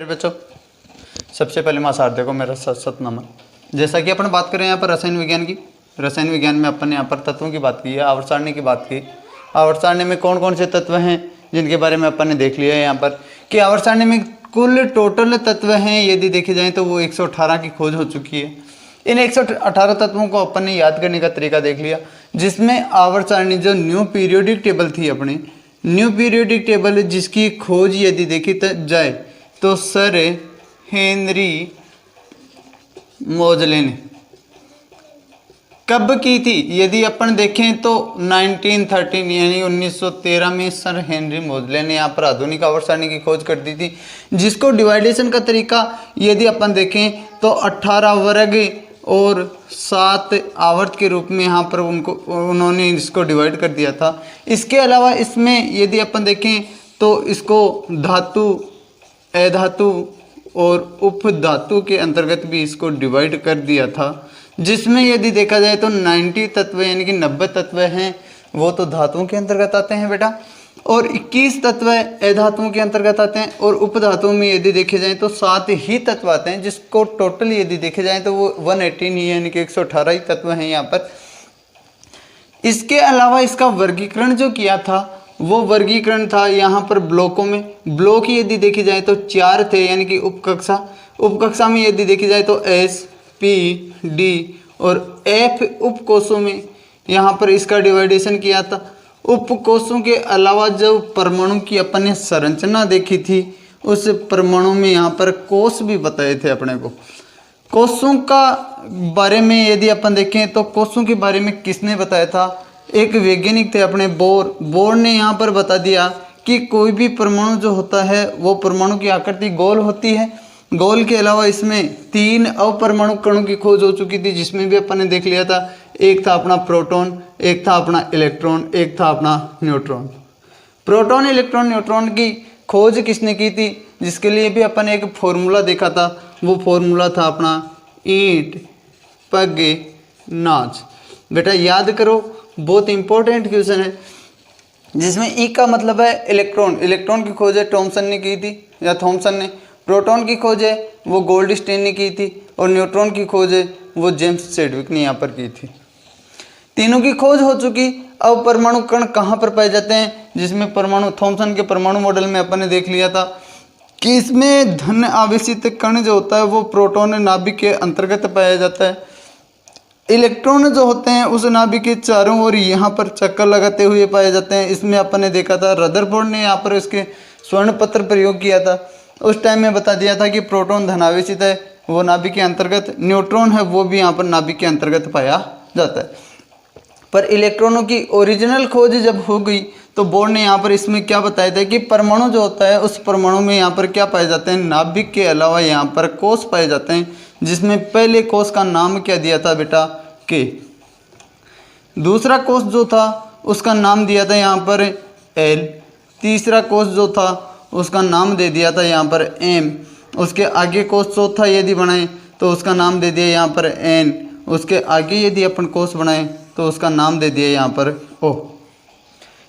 मेरे बच्चों, सबसे पहले मां सार देखो मेरा सत नमन। जैसा कि अपन बात करें यहाँ पर रसायन विज्ञान की, रसायन विज्ञान में अपन ने यहाँ पर तत्वों की बात की है, आवर्त सारणी की बात की। आवर्त सारणी में कौन कौन से तत्व हैं जिनके बारे में अपन ने देख लिया है यहाँ पर कि आवर्त सारणी में कुल टोटल तत्व हैं यदि देखे जाएँ तो वो 118 की खोज हो चुकी है। इन 118 तत्वों को अपन ने याद करने का तरीका देख लिया, जिसमें आवर्त सारणी जो न्यू पीरियोडिक टेबल थी अपनी, न्यू पीरियोडिक टेबल जिसकी खोज यदि देखी जाए तो सर हेनरी मोजले ने कब की थी यदि अपन देखें तो 1913 यानी 1913 में सर हेनरी मोजले ने यहाँ पर आधुनिक आवर्त सारणी की खोज कर दी थी, जिसको डिवाइडेशन का तरीका यदि अपन देखें तो 18 वर्ग और 7 आवर्त के रूप में यहाँ पर उन्होंने इसको डिवाइड कर दिया था। इसके अलावा इसमें यदि अपन देखें तो इसको धातु, अधातु और उपधातु के अंतर्गत भी इसको डिवाइड कर दिया था, जिसमें यदि देखा जाए तो 90 तत्व यानी कि 90 तत्व हैं वो तो धातुओं के अंतर्गत आते हैं बेटा, और 21 तत्व अधातुओं के अंतर्गत आते हैं, और उपधातुओं में यदि देखे जाए तो 7 ही तत्व आते हैं, जिसको टोटल यदि देखे जाए तो वो 118 यानी कि 118 ही तत्व हैं यहाँ पर। इसके अलावा इसका वर्गीकरण जो किया था वो वर्गीकरण था यहाँ पर ब्लॉकों में। ब्लॉक यदि देखी जाए तो 4 थे यानी कि उपकक्षा, उपकक्षा में यदि देखी जाए तो S, P, D और F उपकोषों में यहाँ पर इसका डिवाइडेशन किया था। उपकोषों के अलावा जो परमाणु की अपन ने संरचना देखी थी उस परमाणु में यहाँ पर कोष भी बताए थे अपने को। कोषों का बारे में यदि अपन देखें तो कोषों के बारे में किसने बताया था, एक वैज्ञानिक थे अपने बोर। बोर ने यहाँ पर बता दिया कि कोई भी परमाणु जो होता है वो परमाणु की आकृति गोल होती है। गोल के अलावा इसमें 3 अपरमाणु कणों की खोज हो चुकी थी, जिसमें भी अपन ने देख लिया था। एक था अपना प्रोटॉन, एक था अपना इलेक्ट्रॉन, एक था अपना न्यूट्रॉन। प्रोटॉन, इलेक्ट्रॉन, न्यूट्रॉन की खोज किसने की थी, जिसके लिए भी अपन ने एक फॉर्मूला देखा था। वो फॉर्मूला था अपना ईंट पगे नाच। बेटा याद करो, बहुत इंपॉर्टेंट क्वेश्चन है, जिसमें ई का मतलब है इलेक्ट्रॉन। इलेक्ट्रॉन की खोज है थॉमसन ने की थी या थॉमसन ने। प्रोटॉन की खोज है वो गोल्डस्टीन ने की थी, और न्यूट्रॉन की खोज है वो जेम्स चैडविक ने यहाँ पर की थी। तीनों की खोज हो चुकी। अब परमाणु कण कहाँ पर पाए जाते हैं, जिसमें परमाणु थॉमसन के परमाणु मॉडल में अपन ने देख लिया था कि इसमें धन आवेशित कण जो होता है वो प्रोटॉन नाभिक के अंतर्गत पाया जाता है। इलेक्ट्रॉन जो होते हैं उस नाभिक के चारों ओर यहाँ पर चक्कर लगाते हुए पाए जाते हैं। इसमें अपन ने देखा था रदरफोर्ड ने यहाँ पर इसके स्वर्ण पत्र प्रयोग किया था। उस टाइम में बता दिया था कि प्रोटॉन धनावेशित है, वो नाभिक के अंतर्गत, न्यूट्रॉन है वो भी यहाँ पर नाभिक के अंतर्गत पाया जाता है। पर इलेक्ट्रॉनों की ओरिजिनल खोज जब हो गई तो बोर ने यहाँ पर इसमें क्या बताया था कि परमाणु जो होता है उस परमाणु में यहाँ पर क्या पाए जाते हैं, नाभिक के अलावा यहाँ पर कोष पाए जाते हैं, जिसमें पहले कोष का नाम क्या दिया था बेटा, के। दूसरा कोष जो था उसका नाम दिया था यहाँ पर एल। तीसरा कोष जो था उसका नाम दे दिया था यहाँ पर एम। उसके आगे कोष चौथा यदि बनाए तो उसका नाम दे दिया यहाँ पर एन। उसके आगे यदि अपन कोष बनाए तो उसका नाम दे दिया यहाँ पर ओ।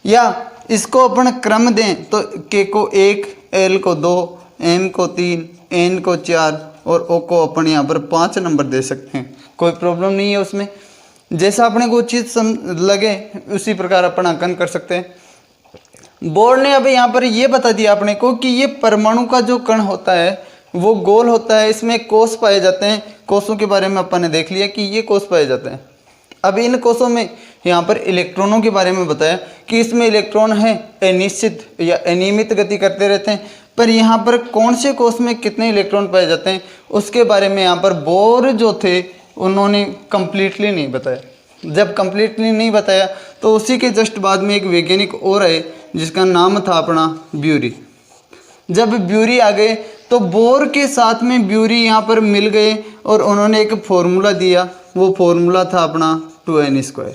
या इसको अपन क्रम दें तो के को 1, एल को 2, एम को 3, एन को 4 और ओ को अपन यहाँ पर 5 नंबर दे सकते हैं। कोई प्रॉब्लम नहीं है उसमें, जैसा अपने को उचित लगे उसी प्रकार अपन अंकन कर सकते हैं। बोर ने अब यहाँ पर ये बता दिया अपने को कि ये परमाणु का जो कण होता है वो गोल होता है, इसमें कोष पाए जाते हैं। कोषों के बारे में अपन ने देख लिया कि ये कोष पाए जाते हैं। अब इन कोषों में यहाँ पर इलेक्ट्रॉनों के बारे में बताया कि इसमें इलेक्ट्रॉन है अनिश्चित या अनियमित गति करते रहते हैं, पर यहाँ पर कौन से कोष में कितने इलेक्ट्रॉन पाए जाते हैं उसके बारे में यहाँ पर बोर जो थे उन्होंने कंप्लीटली नहीं बताया। जब कंप्लीटली नहीं बताया तो उसी के जस्ट बाद में एक वैज्ञानिक और आए जिसका नाम था अपना ब्यूरी। जब ब्यूरी आ गए तो बोर के साथ में ब्यूरी यहाँ पर मिल गए और उन्होंने एक फॉर्मूला दिया। वो फॉर्मूला था अपना 2n²।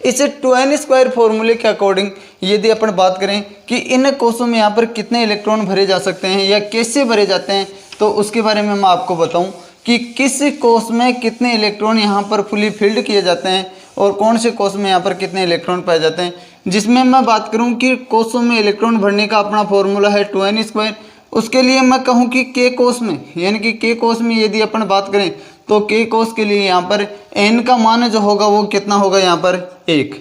इस 2n² फॉर्मूले के अकॉर्डिंग यदि अपन बात करें कि इन कोषों में यहाँ पर कितने इलेक्ट्रॉन भरे जा सकते हैं या कैसे भरे जाते हैं, तो उसके बारे में मैं आपको बताऊं कि किस कोष में कितने इलेक्ट्रॉन यहाँ पर फुली फिल्ड किए जाते हैं और कौन से कोष में यहाँ पर कितने इलेक्ट्रॉन पाए जाते हैं। जिसमें मैं बात करूं कि कोषों में इलेक्ट्रॉन भरने का अपना फॉर्मूला है 2n²। उसके लिए मैं कहूँ कि के कोस में, यानी कि के कोस में यदि अपन बात करें तो के कोस के लिए यहाँ पर n का मान जो होगा वो कितना होगा, यहाँ पर 1।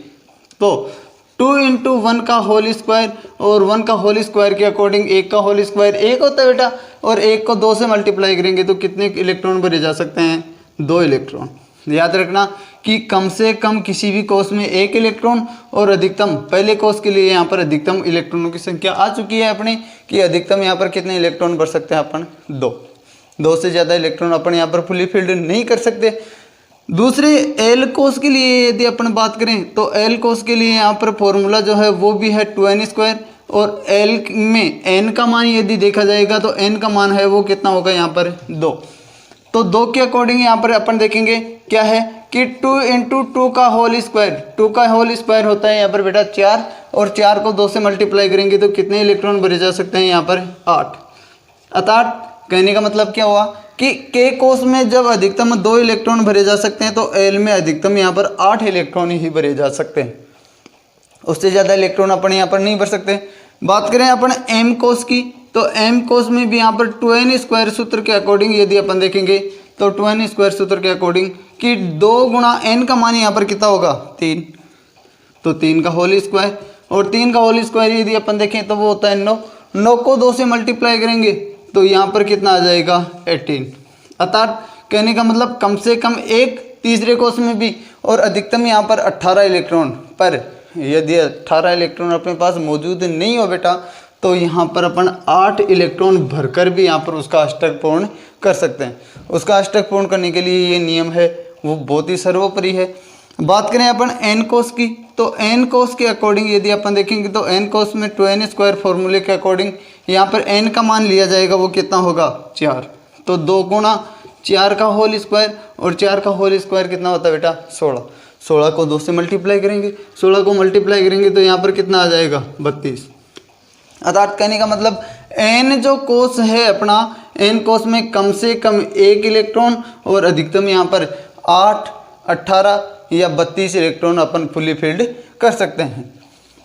तो 2 इंटू 1 का होल स्क्वायर और 1 का होल स्क्वायर के अकॉर्डिंग 1 का होल स्क्वायर 1 होता है बेटा, और 1 को 2 से मल्टीप्लाई करेंगे तो कितने इलेक्ट्रॉन भरे जा सकते हैं, 2 इलेक्ट्रॉन। याद रखना कि कम से कम किसी भी कोष में 1 इलेक्ट्रॉन और अधिकतम, पहले कोष के लिए यहाँ पर अधिकतम इलेक्ट्रॉनों की संख्या आ चुकी है अपनी कि अधिकतम यहाँ पर कितने इलेक्ट्रॉन भर सकते हैं अपन, 2 से ज़्यादा इलेक्ट्रॉन अपन यहाँ पर फुली फिल्ड नहीं कर सकते। दूसरे एल कोष के लिए यदि अपन बात करें तो एल कोष के लिए यहाँ पर फॉर्मूला जो है वो भी है 2n², और एल में एन का मान यदि देखा जाएगा तो एन का मान है वो कितना होगा, यहाँ पर 2। तो 2 के अकॉर्डिंग यहाँ पर अपन देखेंगे क्या है कि 2 इंटू 2 का होल स्क्वायर, 2 का होल स्क्वायर होता है यहाँ पर बेटा 4, और 4 को 2 से मल्टीप्लाई करेंगे तो कितने इलेक्ट्रॉन भरे जा सकते हैं, यहाँ पर 8। अर्थात कहने का मतलब क्या हुआ कि के कोष में जब अधिकतम 2 इलेक्ट्रॉन भरे जा सकते हैं तो एल में अधिकतम यहाँ पर 8 इलेक्ट्रॉन ही भरे जा सकते हैं, उससे ज़्यादा इलेक्ट्रॉन अपन यहाँ पर नहीं भर सकते। बात करें अपन एम कोष की तो एम कोष में भी यहाँ पर 2n² सूत्र के अकॉर्डिंग यदि अपन देखेंगे तो 2n² सूत्र के अकॉर्डिंग कि 2 गुणा n का मान यहाँ पर कितना होगा, 3, तो 3 का होल स्क्वायर, और 3 का होल स्क्वायर यदि अपन देखें तो वो होता है 9, 9 को 2 से मल्टीप्लाई करेंगे तो यहाँ पर कितना आ जाएगा, 18। अर्थात कहने का मतलब कम से कम एक तीसरे कोष में भी और अधिकतम यहाँ पर 18 इलेक्ट्रॉन, पर यदि 18 इलेक्ट्रॉन अपने पास मौजूद नहीं हो बेटा तो यहाँ पर अपन 8 इलेक्ट्रॉन भरकर भी यहाँ पर उसका अष्टक पूर्ण कर सकते हैं। उसका अष्टक पूर्ण करने के लिए ये नियम है वो बहुत ही सर्वोपरि है। बात करें अपन एन कोष की तो एन कोष के अकॉर्डिंग यदि अपन देखेंगे तो एन कोष में 2n² फॉर्मूले के अकॉर्डिंग यहाँ पर एन का मान लिया जाएगा वो कितना होगा, 4। तो 2 गुणा 4 का होल स्क्वायर, और 4 का होल स्क्वायर कितना होता है बेटा, 16। 16 को 2 से मल्टीप्लाई करेंगे, 16 को मल्टीप्लाई करेंगे तो यहाँ पर कितना आ जाएगा, 32। अर्थात कहने का मतलब एन जो कोष है अपना, एन कोष में कम से कम 1 इलेक्ट्रॉन और अधिकतम यहाँ पर 8, 18 या 32 इलेक्ट्रॉन अपन फुली फिल्ड कर सकते हैं।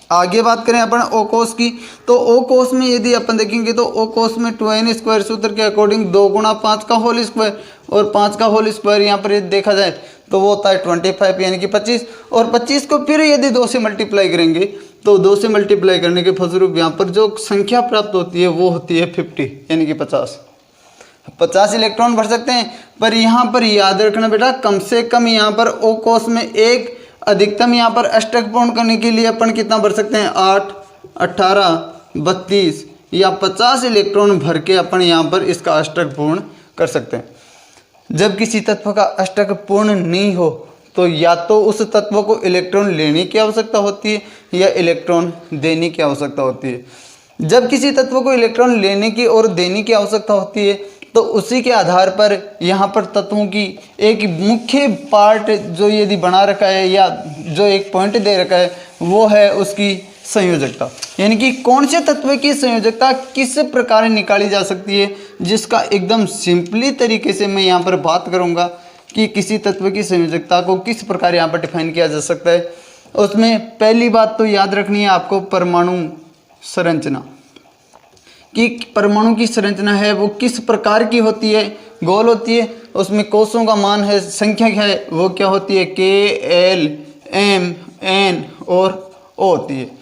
आगे बात करें अपन ओ कोष की तो ओ कोष में यदि अपन देखेंगे तो ओ कोष में 2n² सूत्र के अकॉर्डिंग 2 गुणा 5 का होल स्क्वायर, और 5 का होल स्क्वायर यहाँ पर देखा जाए तो वो होता है 25 यानी कि 25, और 25 को फिर यदि 2 से मल्टीप्लाई करेंगे तो 2 से मल्टीप्लाई करने के फलस्वरूप यहाँ पर जो संख्या प्राप्त होती है वो होती है 50 यानी कि 50 इलेक्ट्रॉन भर सकते हैं। पर यहाँ पर याद रखना बेटा कम से कम यहाँ पर ओ कोष में एक अधिकतम यहाँ पर अष्टक पूर्ण करने के लिए अपन कितना भर सकते हैं, 8, 18, 32 या 50 इलेक्ट्रॉन भर के अपन यहाँ पर इसका अष्टक पूर्ण कर सकते हैं। जब किसी तत्व का अष्टक पूर्ण नहीं हो तो या तो उस तत्व को इलेक्ट्रॉन लेने की आवश्यकता होती है या इलेक्ट्रॉन देने की आवश्यकता होती है। जब किसी तत्व को इलेक्ट्रॉन लेने की और देने की आवश्यकता होती है तो उसी के आधार पर यहाँ पर तत्वों की एक मुख्य पार्ट जो यदि बना रखा है या जो एक पॉइंट दे रखा है वो है उसकी संयोजकता, यानी कि कौन से तत्व की संयोजकता किस प्रकार निकाली जा सकती है, जिसका एकदम सिंपली तरीके से मैं यहाँ पर बात करूँगा कि किसी तत्व की संयोजकता को किस प्रकार यहाँ पर डिफाइन किया जा सकता है। उसमें पहली बात तो याद रखनी है आपको परमाणु संरचना, कि परमाणु की संरचना है वो किस प्रकार की होती है, गोल होती है, उसमें कोषों का मान है, संख्या है वो क्या होती है, K, L, M, N और O होती है।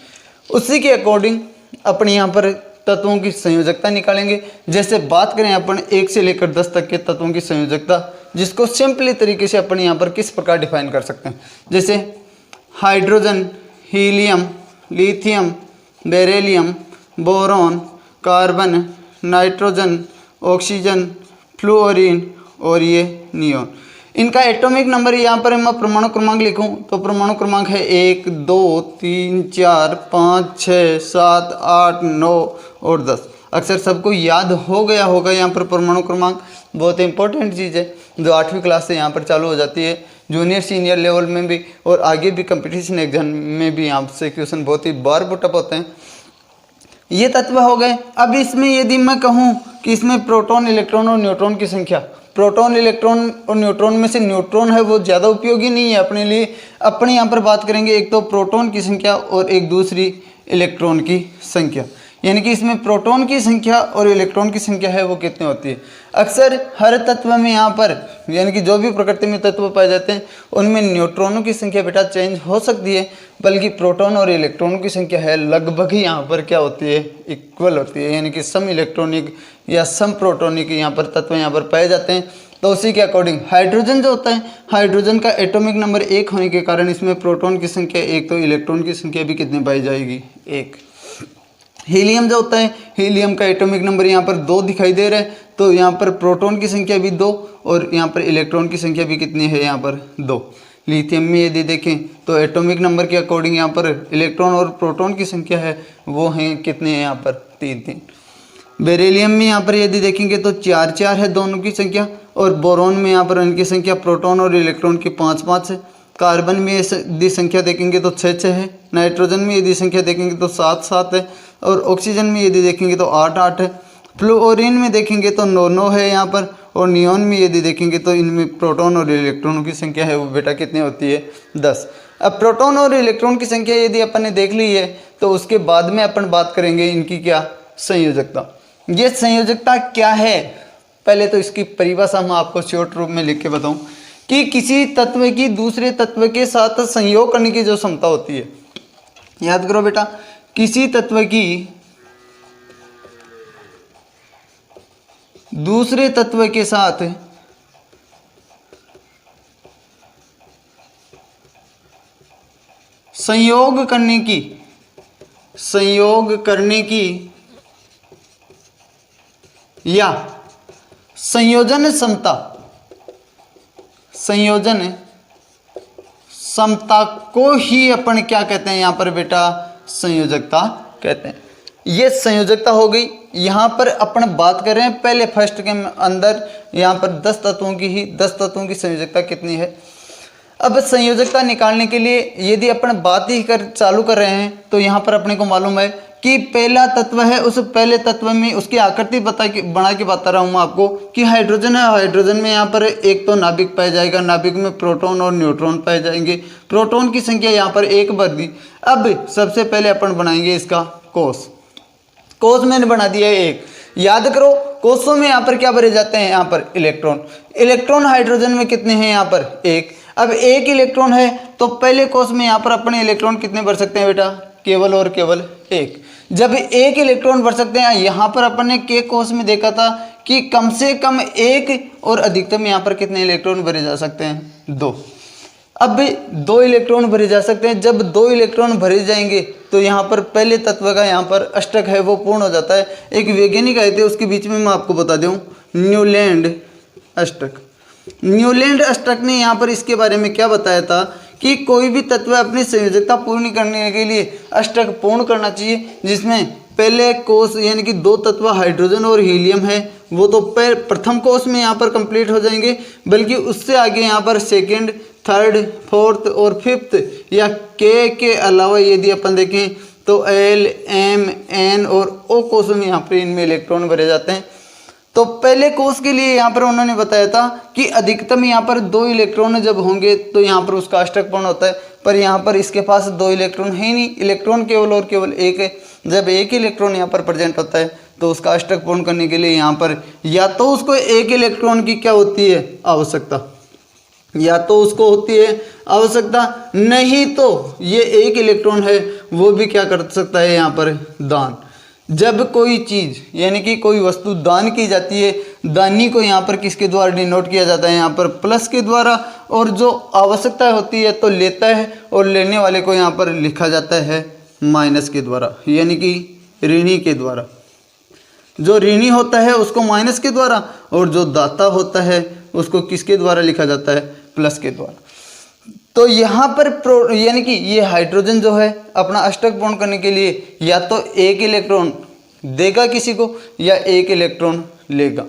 उसी के अकॉर्डिंग अपन यहाँ पर तत्वों की संयोजकता निकालेंगे। जैसे बात करें अपन 1 से लेकर 10 तक के तत्वों की संयोजकता, जिसको सिंपली तरीके से अपन यहाँ पर किस प्रकार डिफाइन कर सकते हैं, जैसे hydrogen, helium, lithium, beryllium, boron, carbon, nitrogen, oxygen, fluorine और ये नियोन। इनका एटॉमिक नंबर यहाँ पर मैं परमाणु क्रमांक लिखूं तो परमाणु क्रमांक है 1, 2, 3, 4, 5, 6, 7, 8, 9 और 10। अक्सर सबको याद हो गया होगा यहाँ पर परमाणु क्रमांक, बहुत इंपॉर्टेंट चीज़ है जो 8वीं क्लास से यहाँ पर चालू हो जाती है, जूनियर सीनियर लेवल में भी और आगे भी कंपटीशन एग्जाम में भी यहाँ से क्वेश्चन बहुत ही बार पुटअप होते हैं। ये तत्व हो गए। अब इसमें यदि मैं कहूँ कि इसमें प्रोटॉन, इलेक्ट्रॉन और न्यूट्रॉन की संख्या, प्रोटॉन, इलेक्ट्रॉन और न्यूट्रॉन में से न्यूट्रॉन है वो ज़्यादा उपयोगी नहीं है अपने लिए। अपने यहाँ पर बात करेंगे एक तो प्रोटॉन की संख्या और एक दूसरी इलेक्ट्रॉन की संख्या। यानी कि इसमें प्रोटॉन की संख्या और इलेक्ट्रॉन की संख्या है वो कितनी होती है। अक्सर हर तत्व में यहाँ पर यानी कि जो भी प्रकृति में तत्व पाए जाते हैं उनमें न्यूट्रॉनों की संख्या बेटा चेंज हो सकती है, बल्कि प्रोटॉन और इलेक्ट्रॉनों की संख्या है लगभग ही यहाँ पर क्या होती है, इक्वल होती है। यानी कि सम इलेक्ट्रॉनिक या सम प्रोटॉनिक यहाँ पर तत्व यहाँ पर पाए जाते हैं। तो उसी के अकॉर्डिंग हाइड्रोजन जो होता है, हाइड्रोजन का एटॉमिक नंबर 1 होने के कारण इसमें प्रोटॉन की संख्या 1, तो इलेक्ट्रॉन की संख्या भी कितनी पाई जाएगी, 1। हीलियम जो होता है, हीलियम का एटॉमिक नंबर यहाँ पर 2 दिखाई दे रहा है, तो यहाँ पर प्रोटॉन की संख्या भी 2 और यहाँ पर इलेक्ट्रॉन की संख्या भी कितनी है, यहाँ पर 2। लिथियम में यदि देखें तो एटॉमिक नंबर के अकॉर्डिंग यहाँ पर इलेक्ट्रॉन और प्रोटॉन की संख्या है वो हैं कितने हैं, यहाँ पर 3। बेरिलियम में यहाँ पर यदि देखेंगे तो 4 है दोनों की संख्या, और बोरॉन में यहाँ पर इनकी संख्या प्रोटॉन और इलेक्ट्रॉन की 5 है। कार्बन में यदि संख्या देखेंगे तो 6 है। नाइट्रोजन में यदि संख्या देखेंगे तो 7 है, और ऑक्सीजन में यदि देखेंगे तो 8 है। फ्लोरीन में देखेंगे तो 9 है यहाँ पर, और नियोन में यदि देखेंगे तो इनमें प्रोटॉन और इलेक्ट्रॉनों की संख्या है वो बेटा कितनी होती है, 10। अब प्रोटॉन और इलेक्ट्रॉन की संख्या यदि अपन ने देख ली है तो उसके बाद में अपन बात करेंगे इनकी क्या, संयोजकता। ये संयोजकता क्या है, पहले तो इसकी परिभाषा मैं आपको शॉर्ट रूप में लिख के बताऊं कि किसी तत्व की दूसरे तत्व के साथ संयोग करने की जो क्षमता होती है, याद करो बेटा, किसी तत्व की दूसरे तत्व के साथ संयोग करने की या संयोजन क्षमता को ही अपन क्या कहते हैं, यहाँ पर बेटा संयोजकता कहते हैं। ये संयोजकता हो गई। यहाँ पर अपन बात कर रहे हैं पहले फर्स्ट के अंदर यहाँ पर 10 तत्वों की संयोजकता कितनी है। अब संयोजकता निकालने के लिए यदि अपन बात ही चालू कर रहे हैं तो यहाँ पर अपने को मालूम है कि पहला तत्व है, उस पहले तत्व में उसकी आकृति बना के बता रहा हूँ मैं आपको कि हाइड्रोजन है। हाइड्रोजन में यहाँ पर एक तो नाभिक पाया जाएगा, नाभिक में प्रोटॉन और न्यूट्रॉन पाए जाएंगे। प्रोटॉन की संख्या यहाँ पर 1 भर दी। अब सबसे पहले अपन बनाएंगे इसका कोष मैंने बना दिया है 1। याद करो कोषों में यहाँ पर क्या भरे जाते हैं, यहाँ पर इलेक्ट्रॉन हाइड्रोजन में कितने हैं, यहाँ पर 1। अब 1 इलेक्ट्रॉन है तो पहले कोष में यहाँ पर अपने इलेक्ट्रॉन कितने भर सकते हैं बेटा, केवल और केवल 1। जब 1 इलेक्ट्रॉन भर सकते हैं, यहाँ पर अपन ने के कोष में देखा था कि कम से कम 1 और अधिकतम यहाँ पर कितने इलेक्ट्रॉन भरे जा सकते हैं, 2। अब 2 इलेक्ट्रॉन भरे जा सकते हैं। जब 2 इलेक्ट्रॉन भरे जाएंगे तो यहाँ पर पहले तत्व का यहाँ पर अष्टक है वो पूर्ण हो जाता है। एक वैज्ञानिक आए थे उसके बीच में मैं आपको बता दूं, न्यूलैंड अष्टक ने यहाँ पर इसके बारे में क्या बताया था कि कोई भी तत्व अपनी संयोजकता पूर्ण करने के लिए अष्टक पूर्ण करना चाहिए, जिसमें पहले कोष यानी कि 2 तत्व हाइड्रोजन और हीलियम है वो तो प्रथम कोष में यहाँ पर कंप्लीट हो जाएंगे, बल्कि उससे आगे यहाँ पर सेकंड, थर्ड, फोर्थ और फिफ्थ या के अलावा यदि अपन देखें तो एल, एम, एन और ओ कोषों में यहाँ पर इनमें इलेक्ट्रॉन भरे जाते हैं। तो पहले कोष के लिए यहाँ पर उन्होंने बताया था कि अधिकतम यहाँ पर 2 इलेक्ट्रॉन जब होंगे तो यहाँ पर उसका अष्टक पूर्ण होता है, पर यहाँ पर इसके पास 2 इलेक्ट्रॉन है नहीं, इलेक्ट्रॉन केवल और केवल 1 है। जब 1 इलेक्ट्रॉन यहाँ पर प्रेजेंट होता है तो उसका अष्टक पूर्ण करने के लिए यहाँ पर या तो उसको 1 इलेक्ट्रॉन की क्या होती है, आवश्यकता, या तो उसको होती है आवश्यकता, नहीं तो ये 1 इलेक्ट्रॉन है वो भी क्या कर सकता है, यहाँ पर दान। जब कोई चीज़ यानी कि कोई वस्तु दान की जाती है, दानी को यहाँ पर किसके द्वारा डिनोट किया जाता है, यहाँ पर प्लस के द्वारा, और जो आवश्यकता होती है तो लेता है और लेने वाले को यहाँ पर लिखा जाता है माइनस के द्वारा, यानी कि ऋणी के द्वारा। जो ऋणी होता है उसको माइनस के द्वारा, और जो दाता होता है उसको किसके द्वारा लिखा जाता है, प्लस के द्वारा। तो यहाँ पर यानी कि ये हाइड्रोजन जो है अपना अष्टक पूर्ण करने के लिए या तो 1 इलेक्ट्रॉन देगा किसी को या 1 इलेक्ट्रॉन लेगा।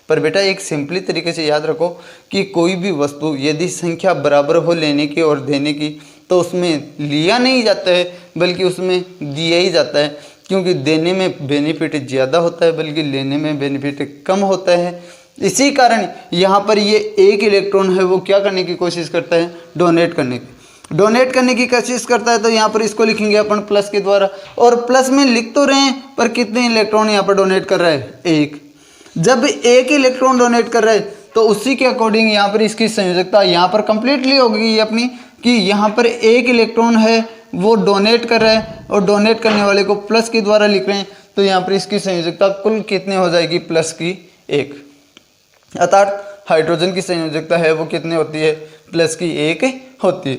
पर बेटा एक सिंपली तरीके से याद रखो कि कोई भी वस्तु यदि संख्या बराबर हो लेने की और देने की तो उसमें लिया नहीं जाता है बल्कि उसमें दिया ही जाता है, क्योंकि देने में बेनिफिट ज़्यादा होता है बल्कि लेने में बेनिफिट कम होता है। इसी कारण यहाँ पर ये 1 इलेक्ट्रॉन है वो क्या करने की कोशिश करता है, डोनेट करने की। डोनेट करने की कोशिश करता है तो यहाँ पर इसको लिखेंगे अपन प्लस के द्वारा, और प्लस में लिख तो रहे हैं पर कितने इलेक्ट्रॉन यहाँ पर डोनेट कर रहा है, एक। जब एक इलेक्ट्रॉन डोनेट कर रहा है तो उसी के अकॉर्डिंग यहाँ पर इसकी संयोजकता यहाँ पर कंप्लीटली होगी अपनी, कि यहाँ पर एक इलेक्ट्रॉन है वो डोनेट कर रहा है और डोनेट करने वाले को प्लस के द्वारा लिख रहे हैं, तो यहाँ पर इसकी संयोजकता कुल कितने हो जाएगी, प्लस की एक। अर्थात हाइड्रोजन की संयोजकता है वो कितनी होती है, प्लस की एक होती है।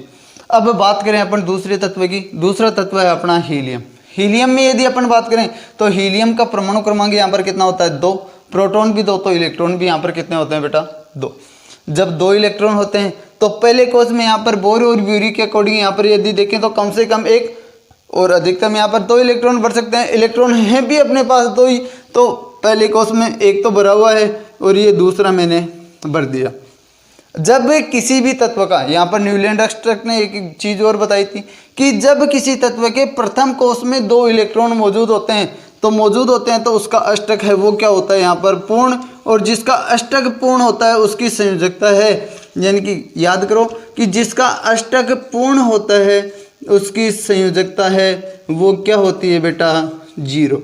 अब बात करें अपन दूसरे तत्व की, दूसरा तत्व है अपना हीलियम। हीलियम में यदि अपन बात करें तो हीलियम का परमाणु क्रमांक यहाँ पर कितना होता है, 2, प्रोटॉन भी 2, तो इलेक्ट्रॉन भी यहाँ पर कितने होते हैं बेटा, 2। जब 2 इलेक्ट्रॉन होते हैं तो पहले कोष में यहाँ पर बोर और ब्यूरी के अकॉर्डिंग यहाँ पर यदि देखें तो कम से कम 1 और अधिकतम यहाँ पर 2 इलेक्ट्रॉन भर सकते हैं। इलेक्ट्रॉन है भी अपने पास 2 ही, तो पहले कोष में 1 तो भरा हुआ है और ये दूसरा मैंने भर दिया। जब किसी भी तत्व का, यहाँ पर न्यूलैंड एक्सट्रैक्ट ने एक चीज़ और बताई थी कि जब किसी तत्व के प्रथम कोष में 2 इलेक्ट्रॉन मौजूद होते हैं तो उसका अष्टक है वो क्या होता है, यहाँ पर पूर्ण, और जिसका अष्टक पूर्ण होता है उसकी संयोजकता है, यानी कि याद करो कि जिसका अष्टक पूर्ण होता है उसकी संयोजकता है वो क्या होती है बेटा, 0।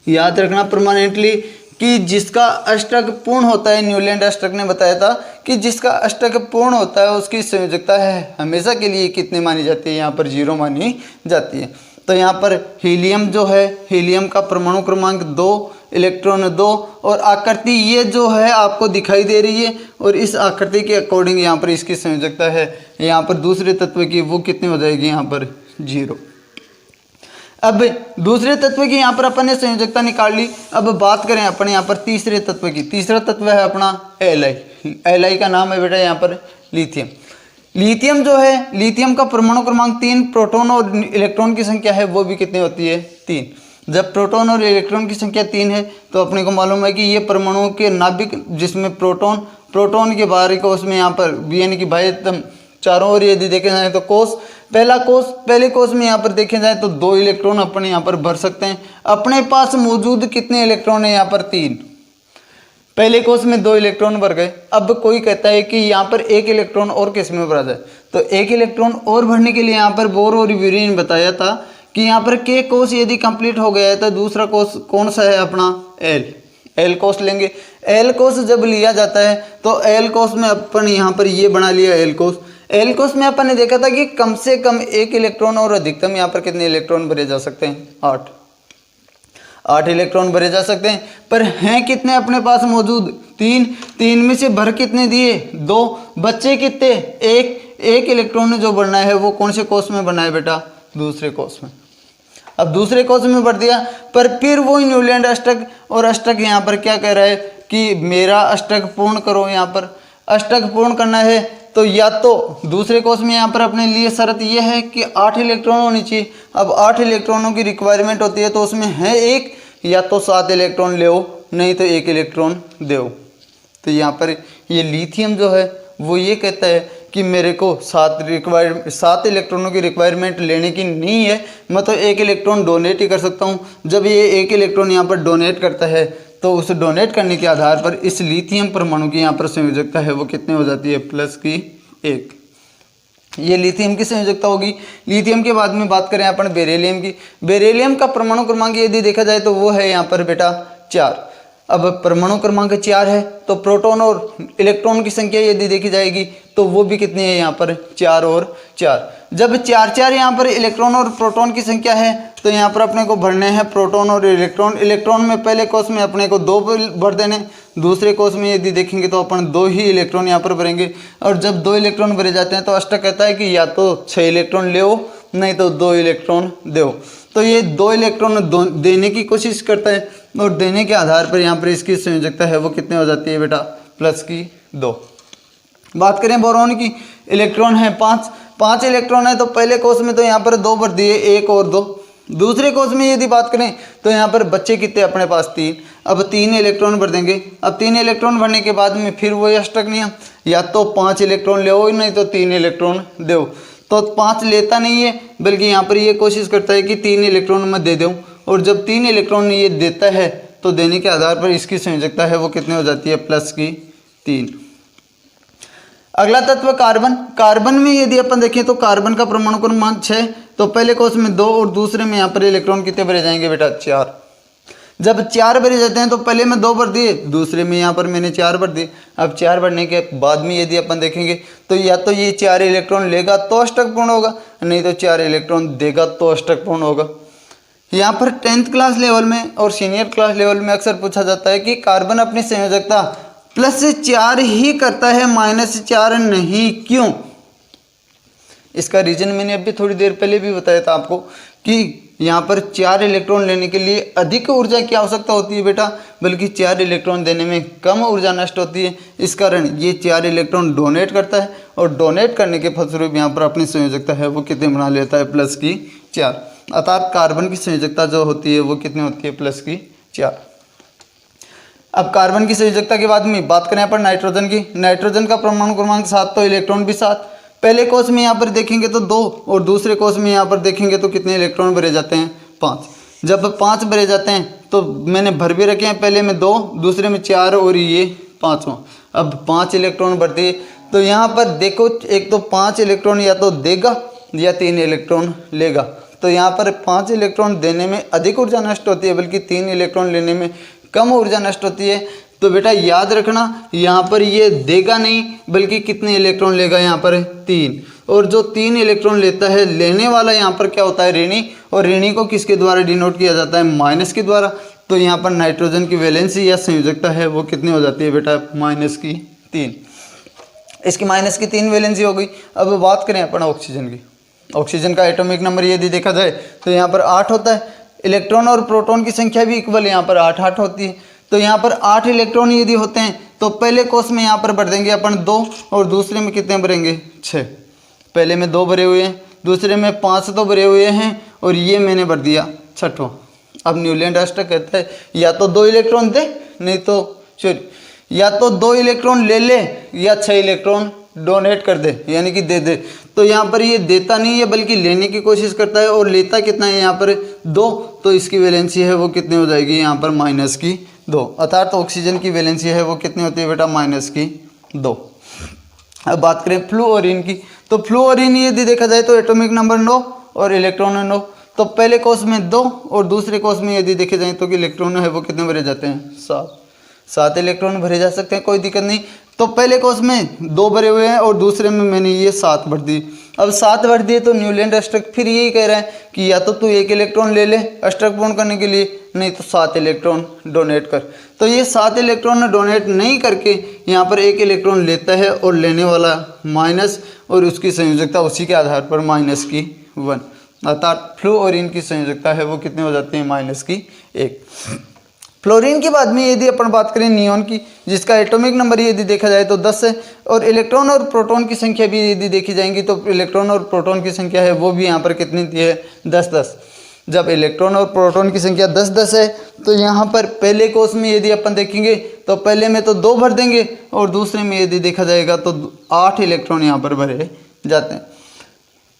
याद रखना परमानेंटली कि जिसका अष्टक पूर्ण होता है, न्यूलैंड अष्टक ने बताया था कि जिसका अष्टक पूर्ण होता है उसकी संयोजकता है हमेशा के लिए कितनी मानी जाती है, यहाँ पर 0 मानी जाती है। तो यहाँ पर हीलियम जो है, हीलियम का परमाणु क्रमांक 2, इलेक्ट्रॉन 2, और आकृति ये जो है आपको दिखाई दे रही है, और इस आकृति के अकॉर्डिंग यहाँ पर इसकी संयोजकता है यहाँ पर दूसरे तत्व की वो कितनी हो जाएगी, यहाँ पर 0। अब दूसरे तत्व की यहाँ पर अपन ने संयोजकता निकाल ली। अब बात करें अपन यहाँ पर तीसरे तत्व की। तीसरा तत्व है अपना Li का नाम है बेटा यहाँ पर लिथियम। लिथियम जो है, लिथियम का परमाणु क्रमांक 3, प्रोटॉन और इलेक्ट्रॉन की संख्या है वो भी कितनी होती है, 3। जब प्रोटॉन और इलेक्ट्रॉन की संख्या 3 है तो अपने को मालूम है कि ये परमाणु के नाभिक, जिसमें प्रोटॉन के बाहरी कोष में यहाँ पर यानी कि बाह्यतम चारों ओर यदि देखे जाए तो कोष, पहले कोष में यहाँ पर देखे जाए तो 2 इलेक्ट्रॉन अपन यहाँ पर भर सकते हैं। अपने पास मौजूद कितने इलेक्ट्रॉन है, यहाँ पर 3। पहले कोष में 2 इलेक्ट्रॉन भर गए। अब कोई कहता है कि यहाँ पर 1 इलेक्ट्रॉन और किस में भरा जाए, तो 1 इलेक्ट्रॉन और भरने के लिए यहाँ पर बोर और ब्यूरी ने बताया था कि यहाँ पर के कोष यदि कंप्लीट हो गया है तो दूसरा कोष कौन सा है अपना, एल कोष लेंगे। एल कोष जब लिया जाता है तो एल कोष में अपन यहाँ पर ये बना लिया एल कोष में अपन ने देखा था कि कम से कम 1 इलेक्ट्रॉन और अधिकतम यहाँ पर कितने इलेक्ट्रॉन भरे जा सकते हैं, 8 इलेक्ट्रॉन भरे जा सकते हैं। पर हैं कितने अपने पास मौजूद, 3 में से भर कितने दिए, 2, बच्चे कितने, 1 इलेक्ट्रॉन जो भरना है वो कौन से कोष में भरना है बेटा, दूसरे कोष में। अब दूसरे कोष में भर दिया, पर फिर वो न्यूलैंड अष्टक, और अष्टक यहाँ पर क्या कह रहा है कि मेरा अष्टक पूर्ण करो। यहाँ पर अष्टक पूर्ण करना है तो या तो दूसरे कोष में यहाँ पर अपने लिए शर्त यह है कि 8 इलेक्ट्रॉन होनी चाहिए। अब 8 इलेक्ट्रॉनों की रिक्वायरमेंट होती है तो उसमें है 1, या तो 7 इलेक्ट्रॉन ले, नहीं तो 1 इलेक्ट्रॉन दो। तो यहाँ पर ये लिथियम जो है वो ये कहता है कि मेरे को 7 इलेक्ट्रॉनों की रिक्वायरमेंट लेने की नहीं है, मैं तो 1 इलेक्ट्रॉन डोनेट ही कर सकता हूँ। जब ये 1 इलेक्ट्रॉन यहाँ पर डोनेट करता है तो उस डोनेट करने के आधार पर इस लिथियम परमाणु की यहाँ पर संयोजकता है वो कितने हो जाती है, +1। ये लिथियम की संयोजकता होगी। लिथियम के बाद में बात करें अपन बेरिलियम की। बेरिलियम का परमाणु क्रमांक यदि देखा जाए तो वो है यहाँ पर बेटा 4। अब परमाणु क्रमांक 4 है तो प्रोटॉन और इलेक्ट्रॉन की संख्या यदि देखी जाएगी तो वो भी कितनी है यहाँ पर, 4 और 4। जब 4 यहाँ पर इलेक्ट्रॉन और प्रोटॉन की संख्या है तो यहाँ पर अपने को भरने हैं प्रोटॉन और इलेक्ट्रॉन। इलेक्ट्रॉन में पहले कोष में अपने को 2 भर देने, दूसरे कोष में यदि देखेंगे तो अपन 2 ही इलेक्ट्रॉन यहाँ पर भरेंगे। और जब 2 इलेक्ट्रॉन भरे जाते हैं तो अष्टक कहता है कि या तो 6 इलेक्ट्रॉन ले, नहीं तो 2 इलेक्ट्रॉन दो। तो ये 2 इलेक्ट्रॉन देने की कोशिश करता है और देने के आधार पर यहाँ पर इसकी संयोजकता है वो कितने हो जाती है बेटा, +2। बात करें बोरॉन की। इलेक्ट्रॉन है 5 इलेक्ट्रॉन है तो पहले कोष में तो यहाँ पर 2 भर दिए, 1 और 2। दूसरे कोष में यदि बात करें तो यहाँ पर बच्चे कितने अपने पास 3। अब 3 इलेक्ट्रॉन भर देंगे। अब 3 इलेक्ट्रॉन भरने के बाद में फिर वही अष्टक नियम, या तो 5 इलेक्ट्रॉन ले, नहीं तो 3 इलेक्ट्रॉन दो। तो 5 लेता नहीं है बल्कि यहाँ पर ये कोशिश करता है कि 3 इलेक्ट्रॉन मैं दे दूँ, और जब 3 इलेक्ट्रॉन ये देता है तो देने के आधार पर इसकी संयोजकता है वो कितने हो जाती है, +3। अगला तत्व कार्बन। कार्बन में यदि अपन देखें तो कार्बन का परमाणु क्रमांक 6, तो पहले कोष में 2 और दूसरे में यहाँ पर इलेक्ट्रॉन कितने भरे जाएंगे बेटा 4। जब 4 भरे जाते हैं तो पहले में 2 भर दिए, दूसरे में यहाँ पर मैंने 4 भर दिए। अब 4 भरने के बाद में यदि अपन देखेंगे तो या तो ये 4 इलेक्ट्रॉन लेगा तो अष्टक पूर्ण होगा, नहीं तो 4 इलेक्ट्रॉन देगा तो अष्टक पूर्ण होगा। यहाँ पर 10th क्लास लेवल में और सीनियर क्लास लेवल में अक्सर पूछा जाता है कि कार्बन अपनी संयोजकता +4 ही करता है, -4 नहीं, क्यों? इसका रीजन मैंने अभी थोड़ी देर पहले भी बताया था आपको कि यहाँ पर 4 इलेक्ट्रॉन लेने के लिए अधिक ऊर्जा की आवश्यकता होती है बेटा, बल्कि 4 इलेक्ट्रॉन देने में कम ऊर्जा नष्ट होती है। इस कारण ये 4 इलेक्ट्रॉन डोनेट करता है और डोनेट करने के फलस्वरूप यहाँ पर अपनी संयोजकता है वो कितने बना लेता है, +4। अर्थात कार्बन की संयोजकता जो होती है वो कितनी होती है, +4। अब कार्बन की संयोजकता के बाद में बात करें अपन नाइट्रोजन की। नाइट्रोजन का परमाणु क्रमांक 7, तो इलेक्ट्रॉन भी 7। पहले कोष में यहाँ पर देखेंगे तो 2 और दूसरे कोष में यहाँ पर देखेंगे तो कितने इलेक्ट्रॉन भरे जाते हैं, 5। जब 5 भरे जाते हैं तो मैंने भर भी रखे हैं, पहले में 2, दूसरे में 4 और ये 5वां। अब 5 इलेक्ट्रॉन भर दिए तो यहाँ पर देखो एक तो 5 इलेक्ट्रॉन या तो देगा या 3 इलेक्ट्रॉन लेगा। तो यहाँ पर 5 इलेक्ट्रॉन देने में अधिक ऊर्जा नष्ट होती है, बल्कि 3 इलेक्ट्रॉन लेने में कम ऊर्जा नष्ट होती है। तो बेटा याद रखना यहाँ पर ये देगा नहीं, बल्कि कितने इलेक्ट्रॉन लेगा, यहाँ पर 3। और जो 3 इलेक्ट्रॉन लेता है, लेने वाला यहाँ पर क्या होता है, ऋणी। और ऋणी को किसके द्वारा डिनोट किया जाता है, माइनस के द्वारा। तो यहाँ पर नाइट्रोजन की वैलेंसी या संयोजकता है वो कितनी हो जाती है बेटा, -3। इसकी -3 वैलेंसी हो गई। अब बात करें अपन ऑक्सीजन की। ऑक्सीजन का एटॉमिक नंबर यदि देखा जाए तो यहाँ पर 8 होता है। इलेक्ट्रॉन और प्रोटॉन की संख्या भी इक्वल है, यहाँ पर 8 होती है। तो यहाँ पर 8 इलेक्ट्रॉन यदि होते हैं तो पहले कोष में यहाँ पर भर देंगे अपन 2 और दूसरे में कितने भरेंगे, 6। पहले में 2 भरे हुए हैं, दूसरे में 5 तो भरे हुए हैं और ये मैंने भर दिया 6वां। अब न्यूलैंड अष्टक कहता है या तो 2 इलेक्ट्रॉन दे, नहीं तो या तो 2 इलेक्ट्रॉन ले ले या 6 इलेक्ट्रॉन डोनेट कर दे, यानी कि दे दे। तो यहाँ पर ये देता नहीं है बल्कि लेने की कोशिश करता है, और लेता कितना है यहाँ पर 2। तो इसकी वैलेंसी है वो कितनी हो जाएगी, यहाँ पर -2। अर्थात ऑक्सीजन की वैलेंसी है वो कितनी होती है बेटा, -2। अब बात करें फ्लूओरीन की। तो फ्लूओरीन यदि देखा जाए तो एटॉमिक नंबर 9 और इलेक्ट्रॉन 9। तो पहले कोष में 2 और दूसरे कोष में यदि देखे जाए तो इलेक्ट्रॉन है वो कितने भरे जाते हैं, 7 इलेक्ट्रॉन भरे जा सकते हैं, कोई दिक्कत नहीं। तो पहले कोष में 2 भरे हुए हैं और दूसरे में मैंने ये 7 भर दी। अब 7 भर दिए तो न्यूलैंड अष्टक फिर यही कह रहा है कि या तो तू 1 इलेक्ट्रॉन ले ले अष्टक पूर्ण करने के लिए, नहीं तो 7 इलेक्ट्रॉन डोनेट कर। तो ये 7 इलेक्ट्रॉन डोनेट नहीं करके यहाँ पर 1 इलेक्ट्रॉन लेता है और लेने वाला माइनस, और उसकी संयोजकता उसी के आधार पर -1। अर्थात फ्लूओरीन की संयोजकता है वो कितने हो जाती है, -1। फ्लोरीन के बाद में यदि अपन बात करें नियोन की, जिसका एटॉमिक नंबर यदि देखा जाए तो 10 है, और इलेक्ट्रॉन और प्रोटॉन की संख्या भी यदि देखी जाएंगी तो इलेक्ट्रॉन और प्रोटॉन की संख्या है वो भी यहाँ पर कितनी दी है, 10। जब इलेक्ट्रॉन और प्रोटॉन की संख्या 10 है तो यहाँ पर पहले कोष में यदि अपन देखेंगे तो पहले में तो 2 भर देंगे और दूसरे में यदि देखा जाएगा तो 8 इलेक्ट्रॉन यहाँ पर भरे जाते हैं।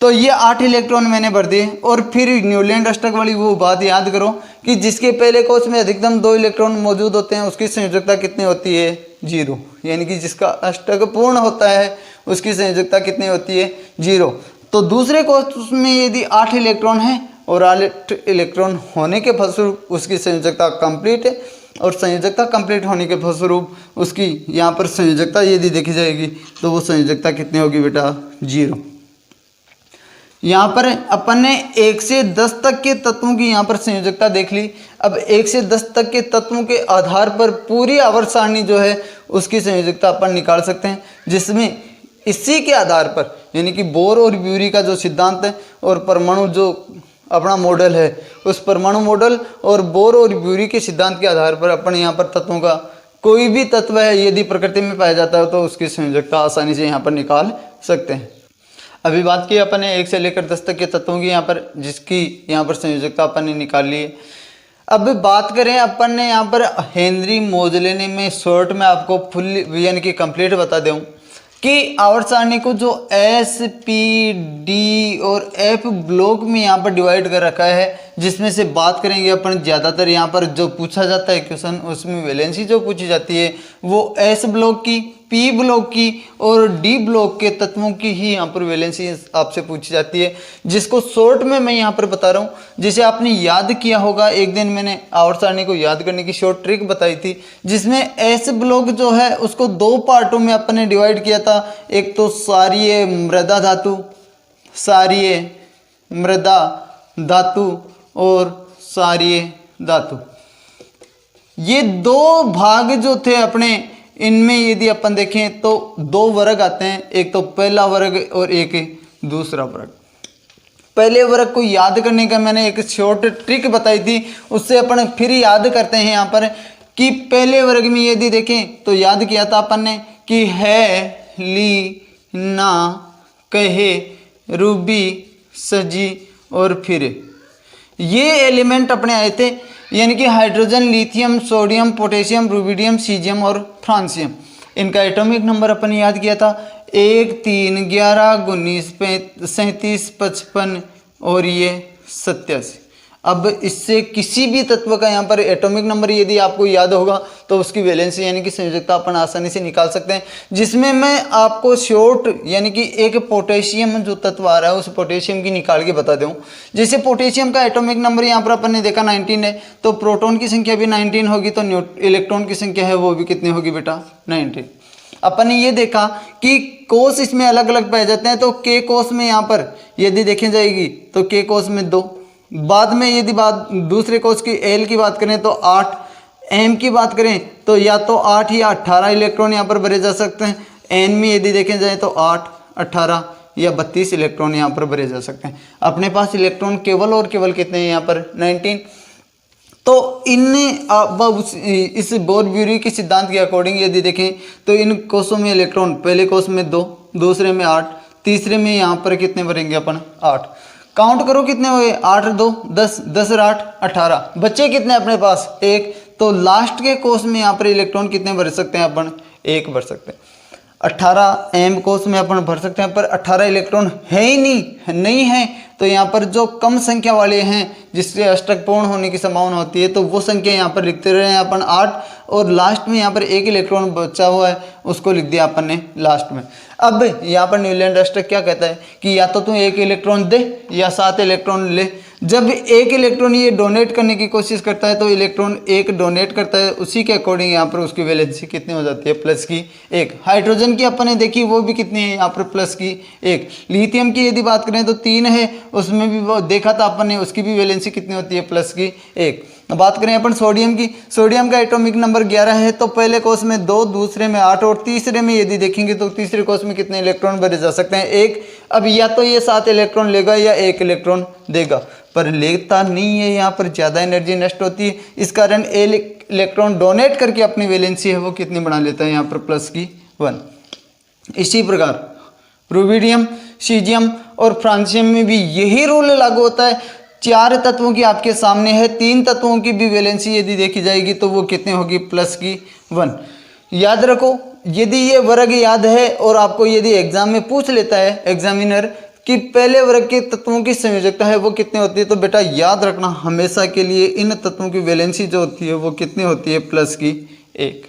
तो ये 8 इलेक्ट्रॉन मैंने भर दिए। और फिर न्यूलैंड अष्टक वाली वो बात याद करो कि जिसके पहले कोष में अधिकतम 2 इलेक्ट्रॉन मौजूद होते हैं उसकी संयोजकता कितनी होती है, 0। यानी कि जिसका अष्टक पूर्ण होता है उसकी संयोजकता कितनी होती है, 0। तो दूसरे कोष में यदि 8 इलेक्ट्रॉन है और 8 इलेक्ट्रॉन होने के फलस्वरूप उसकी संयोजकता कंप्लीट है, और संयोजकता कंप्लीट होने के फलस्वरूप उसकी यहाँ पर संयोजकता यदि देखी जाएगी तो वो संयोजकता कितनी होगी बेटा, 0। यहाँ पर अपन ने 1 से 10 तक के तत्वों की यहाँ पर संयोजकता देख ली। अब 1 से 10 तक के तत्वों के आधार पर पूरी आवर्त सारणी जो है उसकी संयोजकता अपन निकाल सकते हैं, जिसमें इसी के आधार पर यानी कि बोर और ब्यूरी का जो सिद्धांत है और परमाणु जो अपना मॉडल है, उस परमाणु मॉडल और बोर और ब्यूरी के सिद्धांत के आधार पर अपन यहाँ पर तत्वों का कोई भी तत्व है यदि प्रकृति में पाया जाता है तो उसकी संयोजकता आसानी से यहाँ पर निकाल सकते हैं। अभी बात की अपन ने 1 से लेकर 10 तक के तत्वों की यहाँ पर, जिसकी यहाँ पर संयोजकता अपन ने निकाल ली है। अब बात करें अपन ने यहाँ पर हेनरी मोजले ने, मैं शॉर्ट में आपको फुल यानी कि कंप्लीट बता दूँ कि आवर्त सारणी को जो एस, पी, डी और एफ ब्लॉक में यहाँ पर डिवाइड कर रखा है, जिसमें से बात करेंगे अपन ज़्यादातर यहाँ पर जो पूछा जाता है क्वेश्चन, उसमें वैलेंसी जो पूछी जाती है वो एस ब्लॉक की पी ब्लॉक की और डी ब्लॉक के तत्वों की ही यहाँ पर वैलेंसी आपसे पूछी जाती है, जिसको शॉर्ट में मैं यहाँ पर बता रहा हूँ। जिसे आपने याद किया होगा, एक दिन मैंने आवर्त सारणी को याद करने की शॉर्ट ट्रिक बताई थी, जिसमें एस ब्लॉक जो है उसको दो पार्टों में अपने डिवाइड किया था। एक तो सारीय मृदा धातु, सारीय मृदा धातु और सारीय धातु, ये दो भाग जो थे अपने, इनमें यदि अपन देखें तो दो वर्ग आते हैं, एक तो पहला वर्ग और एक दूसरा वर्ग। पहले वर्ग को याद करने का मैंने एक शॉर्ट ट्रिक बताई थी, उससे अपन फिर याद करते हैं यहाँ पर कि पहले वर्ग में यदि देखें तो याद किया था अपन ने कि है, ली, ना, कहे, रूबी, सजी और फिर, ये एलिमेंट अपने आए थे, यानी कि hydrogen, lithium, sodium, potassium, rubidium, caesium और फ्रांसियम। इनका एटॉमिक नंबर अपन याद किया था 1, 3, 11, 19, 37, 55 और ये 87। अब इससे किसी भी तत्व का यहाँ पर एटॉमिक नंबर यदि आपको याद होगा तो उसकी वैलेंसी यानी कि संयोजकता अपन आसानी से निकाल सकते हैं, जिसमें मैं आपको शॉर्ट यानी कि एक पोटेशियम जो तत्व आ रहा है उस पोटेशियम की निकाल के बता दूँ। जैसे पोटेशियम का एटॉमिक नंबर यहाँ पर अपन ने देखा 19 है, तो प्रोटॉन की संख्या भी 19 होगी, तो इलेक्ट्रॉन की संख्या है वो भी कितनी होगी बेटा, 19। अपन ने ये देखा कि कोष इसमें अलग अलग पाए जाते हैं, तो के कोष में यहाँ पर यदि देखे जाएगी तो के कोष में 2, बाद में यदि बात दूसरे कोष की एल की बात करें तो 8, एम की बात करें तो या तो 8 या 18 इलेक्ट्रॉन यहाँ पर भरे जा सकते हैं। एन में यदि देखे जाए तो 8, 18 या 32 इलेक्ट्रॉन यहाँ पर भरे जा सकते हैं। अपने पास इलेक्ट्रॉन केवल और केवल कितने हैं यहाँ पर, 19। तो इस बोर-ब्यूरी के सिद्धांत के अकॉर्डिंग यदि देखें तो इन कोषों में इलेक्ट्रॉन, पहले कोष में 2, दूसरे में 8, तीसरे में यहाँ पर कितने भरेंगे अपन, 8। काउंट करो कितने हुए, 8 2 10, 10 और 8 18, बच्चे कितने अपने पास, 1। तो लास्ट के कोष में यहाँ पर इलेक्ट्रॉन कितने भर सकते हैं अपन, 1 भर सकते हैं। 18 एम कोष में अपन भर सकते हैं, पर 18 इलेक्ट्रॉन है ही नहीं है, तो यहाँ पर जो कम संख्या वाले हैं जिससे अष्टक पूर्ण होने की संभावना होती है, तो वो संख्या यहाँ पर लिखते रहे हैं अपन 8, और लास्ट में यहाँ पर 1 इलेक्ट्रॉन बचा हुआ है उसको लिख दिया अपन ने लास्ट में। अब यहाँ पर न्यूलैंड अष्टक क्या कहता है कि या तो तू 1 इलेक्ट्रॉन दे या 7 इलेक्ट्रॉन ले। जब 1 इलेक्ट्रॉन ये डोनेट करने की कोशिश करता है तो इलेक्ट्रॉन 1 डोनेट करता है, उसी के अकॉर्डिंग यहाँ पर उसकी वैलेंसी कितनी हो जाती है, प्लस की 1। हाइड्रोजन की अपन ने देखी वो भी कितनी है यहाँ पर, प्लस की 1। लिथियम की यदि बात करें तो 3 है, उसमें भी वो देखा था अपन ने, उसकी भी वैलेंसी कितनी होती है, प्लस की 1। बात करें अपन सोडियम की, सोडियम का एटॉमिक नंबर 11 है, तो पहले कोष में 2, दूसरे में 8 और तीसरे में यदि देखेंगे तो तीसरे कोष में कितने इलेक्ट्रॉन भरे जा सकते हैं, 1। अब या तो ये 7 इलेक्ट्रॉन लेगा या 1 इलेक्ट्रॉन देगा, पर लेता नहीं है, यहाँ पर ज़्यादा एनर्जी नष्ट होती है, इस कारण इलेक्ट्रॉन डोनेट करके अपनी वैलेंसी है वो कितनी बढ़ा लेता है यहाँ पर, प्लस की 1। इसी प्रकार रुबिडियम, सीजियम और फ्रांसियम में भी यही रूल लागू होता है। 4 तत्वों की आपके सामने है, 3 तत्वों की भी वैलेंसी यदि देखी जाएगी तो वो कितनी होगी, प्लस की 1। याद रखो, यदि ये वर्ग याद है और आपको यदि एग्जाम में पूछ लेता है एग्जामिनर कि पहले वर्ग के तत्वों की संयोजकता है वो कितनी होती है, तो बेटा याद रखना हमेशा के लिए इन तत्वों की वैलेंसी जो होती है वो कितनी होती है, प्लस की 1।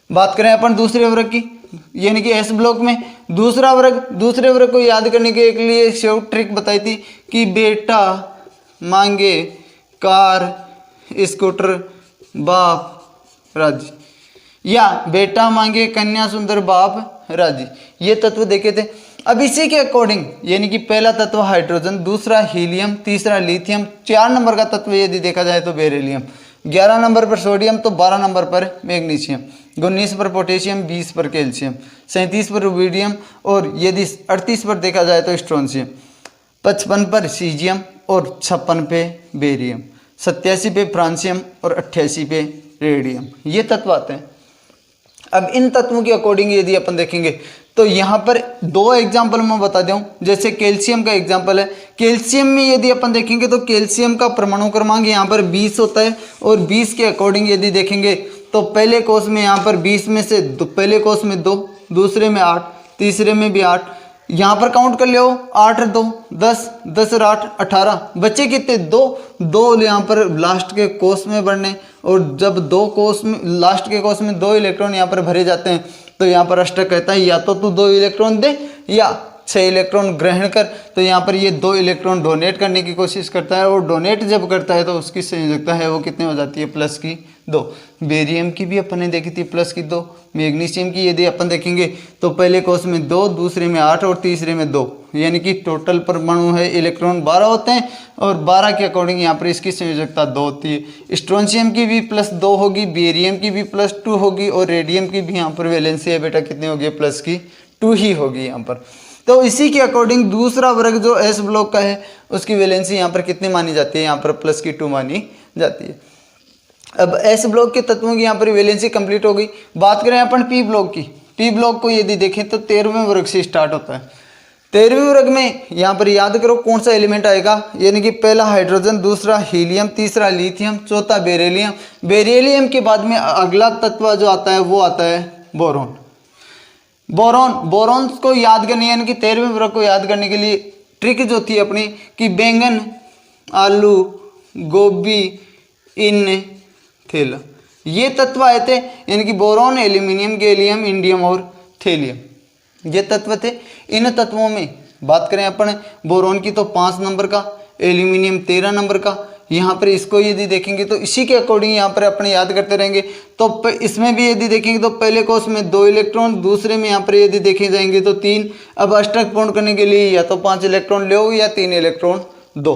बात करें अपन दूसरे वर्ग की, यानी कि एस ब्लॉक में दूसरे वर्ग को याद करने के लिए शॉर्ट ट्रिक बताई थी कि बेटा मांगे कार स्कूटर बाप राजी, या बेटा मांगे कन्या सुंदर बाप राजी, ये तत्व देखे थे। अब इसी के अकॉर्डिंग यानी कि पहला तत्व हाइड्रोजन, दूसरा हीलियम, तीसरा लिथियम, 4 नंबर का तत्व यदि देखा जाए तो बेरिलियम, 11 नंबर पर सोडियम, तो 12 नंबर पर मैग्नीशियम, 19 पर पोटेशियम, 20 पर कैल्शियम, 37 पर रुबिडियम, और यदि 38 पर देखा जाए तो स्ट्रोंशियम, 55 पर सीजियम और 56 पे बेरियम, 87 पे फ्रांसियम और 88 पे रेडियम, ये तत्व आते हैं। अब इन तत्वों के अकॉर्डिंग यदि अपन देखेंगे तो यहाँ पर 2 एग्जाम्पल मैं बता दूं, जैसे कैल्शियम का एग्जाम्पल है। कैल्शियम में यदि अपन देखेंगे तो कैल्शियम का परमाणु क्रमांक यहाँ पर 20 होता है, और 20 के अकॉर्डिंग यदि देखेंगे तो पहले कोष में यहाँ पर 20 में से पहले कोष में 2, दूसरे में 8, तीसरे में भी 8, यहाँ पर काउंट कर लो 8 2 10, 10 और 8 18, बच्चे कितने 2, दो यहाँ पर लास्ट के कोष में भरने, और जब दो कोष में लास्ट के कोष में 2 इलेक्ट्रॉन यहाँ पर भरे जाते हैं तो यहाँ पर अष्टक कहता है या तो तू 2 इलेक्ट्रॉन दे या 6 इलेक्ट्रॉन ग्रहण कर। तो यहाँ पर ये 2 इलेक्ट्रॉन डोनेट करने की कोशिश करता है, और डोनेट जब करता है तो उसकी संयोजकता है वो कितनी हो जाती है, +2। बेरियम की भी अपन ने देखी थी +2। मैग्नीशियम की यदि अपन देखेंगे तो पहले कोष में 2, दूसरे में 8 और तीसरे में 2, यानी कि टोटल परमाणु है इलेक्ट्रॉन 12 होते हैं, और 12 के अकॉर्डिंग यहाँ पर इसकी संयोजकता 2 होती है। स्ट्रोंशियम की भी +2 होगी, बेरियम की भी +2 होगी, और रेडियम की भी यहाँ पर वैलेंसी है बेटा कितनी होगी, +2 ही होगी यहाँ पर। तो इसी के अकॉर्डिंग दूसरा वर्ग जो एस ब्लॉक का है उसकी वैलेंसी यहाँ पर कितनी मानी जाती है, यहाँ पर +2 मानी जाती है। अब एस ब्लॉक के तत्वों की यहाँ पर वैलेंसी कंप्लीट हो गई। बात करें अपन पी ब्लॉक की। पी ब्लॉक को यदि देखें तो 13वें वर्ग से स्टार्ट होता है। 13वें वर्ग में यहाँ पर याद करो कौन सा एलिमेंट आएगा, यानी कि पहला हाइड्रोजन, दूसरा हीलियम, तीसरा लिथियम, चौथा बेरिलियम। बेरिलियम के बाद में अगला तत्व जो आता है वो आता है बोरॉन। बोरॉन को याद करने, यानी कि 13वें वर्ग को याद करने के लिए ट्रिक जो थी अपनी कि बैंगन, आलू, गोभी, इन, थैला, ये तत्व आए थे, यानी कि बोरॉन, एल्यूमिनियम, गैलियम, इंडियम और थैलियम, ये तत्व थे। इन तत्वों में बात करें अपन बोरॉन की तो 5 नंबर का, एल्यूमिनियम 13 नंबर का। यहाँ पर इसको यदि देखेंगे तो इसी के अकॉर्डिंग यहाँ पर अपने याद करते रहेंगे। तो इसमें भी यदि देखेंगे तो पहले कोष में 2 इलेक्ट्रॉन, दूसरे में यहाँ पर यदि देखे जाएंगे तो 3। अब अष्टक पूर्ण करने के लिए या तो 5 इलेक्ट्रॉन ले या 3 इलेक्ट्रॉन दो।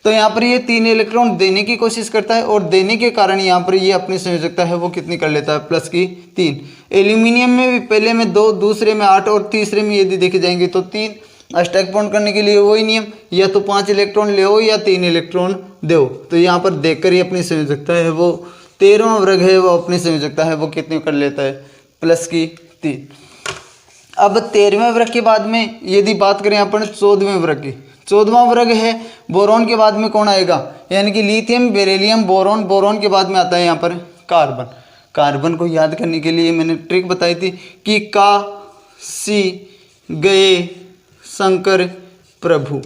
तो यहाँ पर ये 3 इलेक्ट्रॉन देने की कोशिश करता है, और देने के कारण यहाँ पर ये अपनी संयोजकता है वो कितनी कर लेता है, +3। एल्यूमिनियम में भी पहले में 2, दूसरे में 8 और तीसरे में यदि देखे जाएंगे तो 3। अष्टक पूर्ण करने के लिए वही नियम, या तो 5 इलेक्ट्रॉन ले या 3 इलेक्ट्रॉन दो। तो यहाँ पर देखकर ही अपनी संयोजकता है वो 13वां वर्ग है वो अपनी संयोजकता है वो कितनी कर लेता है, +3। अब 13वें वर्ग के बाद में यदि बात करें अपन 14वें वर्ग की। 14वां वर्ग है बोरॉन के बाद में कौन आएगा, यानी कि लिथियम, बेरिलियम, बोरॉन। बोरॉन के बाद में आता है यहाँ पर कार्बन। कार्बन को याद करने के लिए मैंने ट्रिक बताई थी कि काशी गए शंकर प्रभु,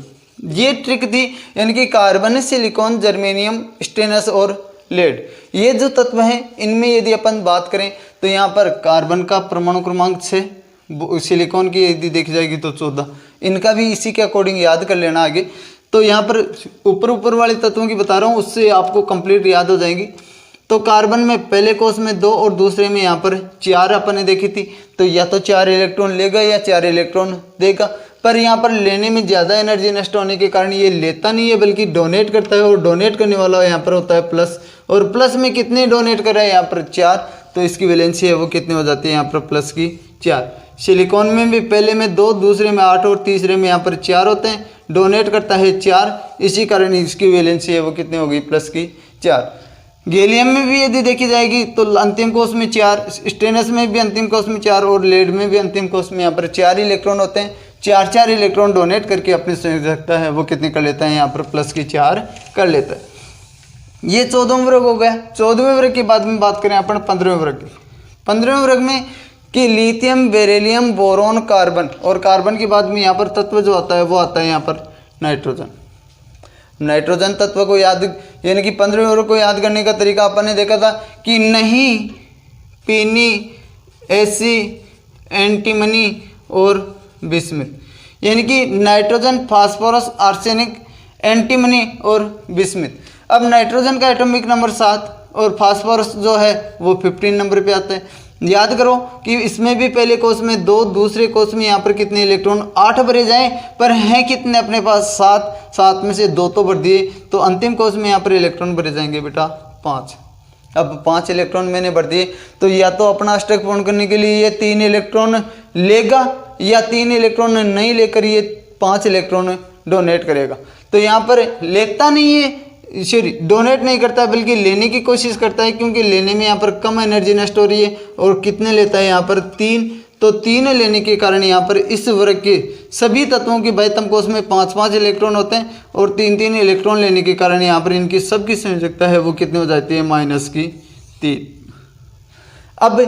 ये ट्रिक थी। यानी कि कार्बन, सिलिकॉन, जर्मेनियम, स्टेनस और लेड, ये जो तत्व हैं इनमें यदि अपन बात करें तो यहाँ पर कार्बन का परमाणु क्रमांक 6, सिलिकॉन की यदि देखी जाएगी तो 14। इनका भी इसी के अकॉर्डिंग याद कर लेना आगे। तो यहाँ पर ऊपर वाले तत्वों की बता रहा हूँ, उससे आपको कंप्लीट याद हो जाएगी। तो कार्बन में पहले कोष में 2 और दूसरे में यहाँ पर 4 अपन ने देखी थी। तो या तो 4 इलेक्ट्रॉन लेगा या 4 इलेक्ट्रॉन देगा, पर यहाँ पर लेने में ज़्यादा एनर्जी नष्ट होने के कारण ये लेता नहीं है बल्कि डोनेट करता है, और डोनेट करने वाला यहाँ पर होता है प्लस। और प्लस में कितने डोनेट कर रहा है यहाँ पर 4, तो इसकी वैलेंसी है वो कितनी हो जाती है यहाँ पर +4। सिलिकॉन में भी पहले में 2, दूसरे में 8 और तीसरे में यहाँ पर 4 होते हैं, डोनेट करता है 4, इसी कारण इसकी वैलेंसी है वो कितनी होगी, +4। गैलियम में भी यदि देखी जाएगी तो अंतिम कोष में 4, स्टेनस में भी अंतिम कोष में 4 और लेड में भी अंतिम कोष में यहाँ पर 4 इलेक्ट्रॉन होते हैं। 4 इलेक्ट्रॉन डोनेट करके अपनी संयोजकता है वो कितनी कर लेता है, यहाँ पर +4 कर लेता है। ये 14वां वर्ग हो गया। 14वें वर्ग के बाद में बात करें अपन 15वें वर्ग की। 15वें वर्ग में कि लिथियम, बेरिलियम, बोरॉन, कार्बन, और कार्बन के बाद में यहाँ पर तत्व जो आता है वो आता है यहाँ पर नाइट्रोजन। नाइट्रोजन तत्व को याद, यानी कि 15वें वर्ग को याद करने का तरीका अपन ने देखा था कि नहीं, पीनी, ऐसी, एंटीमनी और बिस्मिथ, यानी कि नाइट्रोजन, फास्फोरस, आर्सेनिक, एंटीमनी और बिस्मिथ। अब नाइट्रोजन का एटॉमिक नंबर 7 और फास्फोरस जो है वो 15 नंबर पे आता है। याद करो कि इसमें भी पहले कोष में 2, दूसरे कोष में यहाँ पर कितने इलेक्ट्रॉन 8 भरे जाएं, पर हैं कितने अपने पास 7 में से 2 तो भर दिए, तो अंतिम कोष में यहाँ पर इलेक्ट्रॉन भरे जाएंगे बेटा 5। अब 5 इलेक्ट्रॉन मैंने भर दिए, तो या तो अपना अष्टक पूर्ण करने के लिए ये 3 इलेक्ट्रॉन लेगा, या 3 इलेक्ट्रॉन नहीं लेकर ये 5 इलेक्ट्रॉन डोनेट करेगा। तो यहाँ पर लेता नहीं है, सॉरी डोनेट नहीं करता बल्कि लेने की कोशिश करता है, क्योंकि लेने में यहाँ पर कम एनर्जी नष्ट हो रही है। और कितने लेता है यहाँ पर 3, तो 3 लेने के कारण यहाँ पर इस वर्ग के सभी तत्वों के बाह्यतम कोष में 5 इलेक्ट्रॉन होते हैं, और 3 इलेक्ट्रॉन लेने के कारण यहाँ पर इनकी सबकी संयोजकता है वो कितनी हो जाती है, -3। अब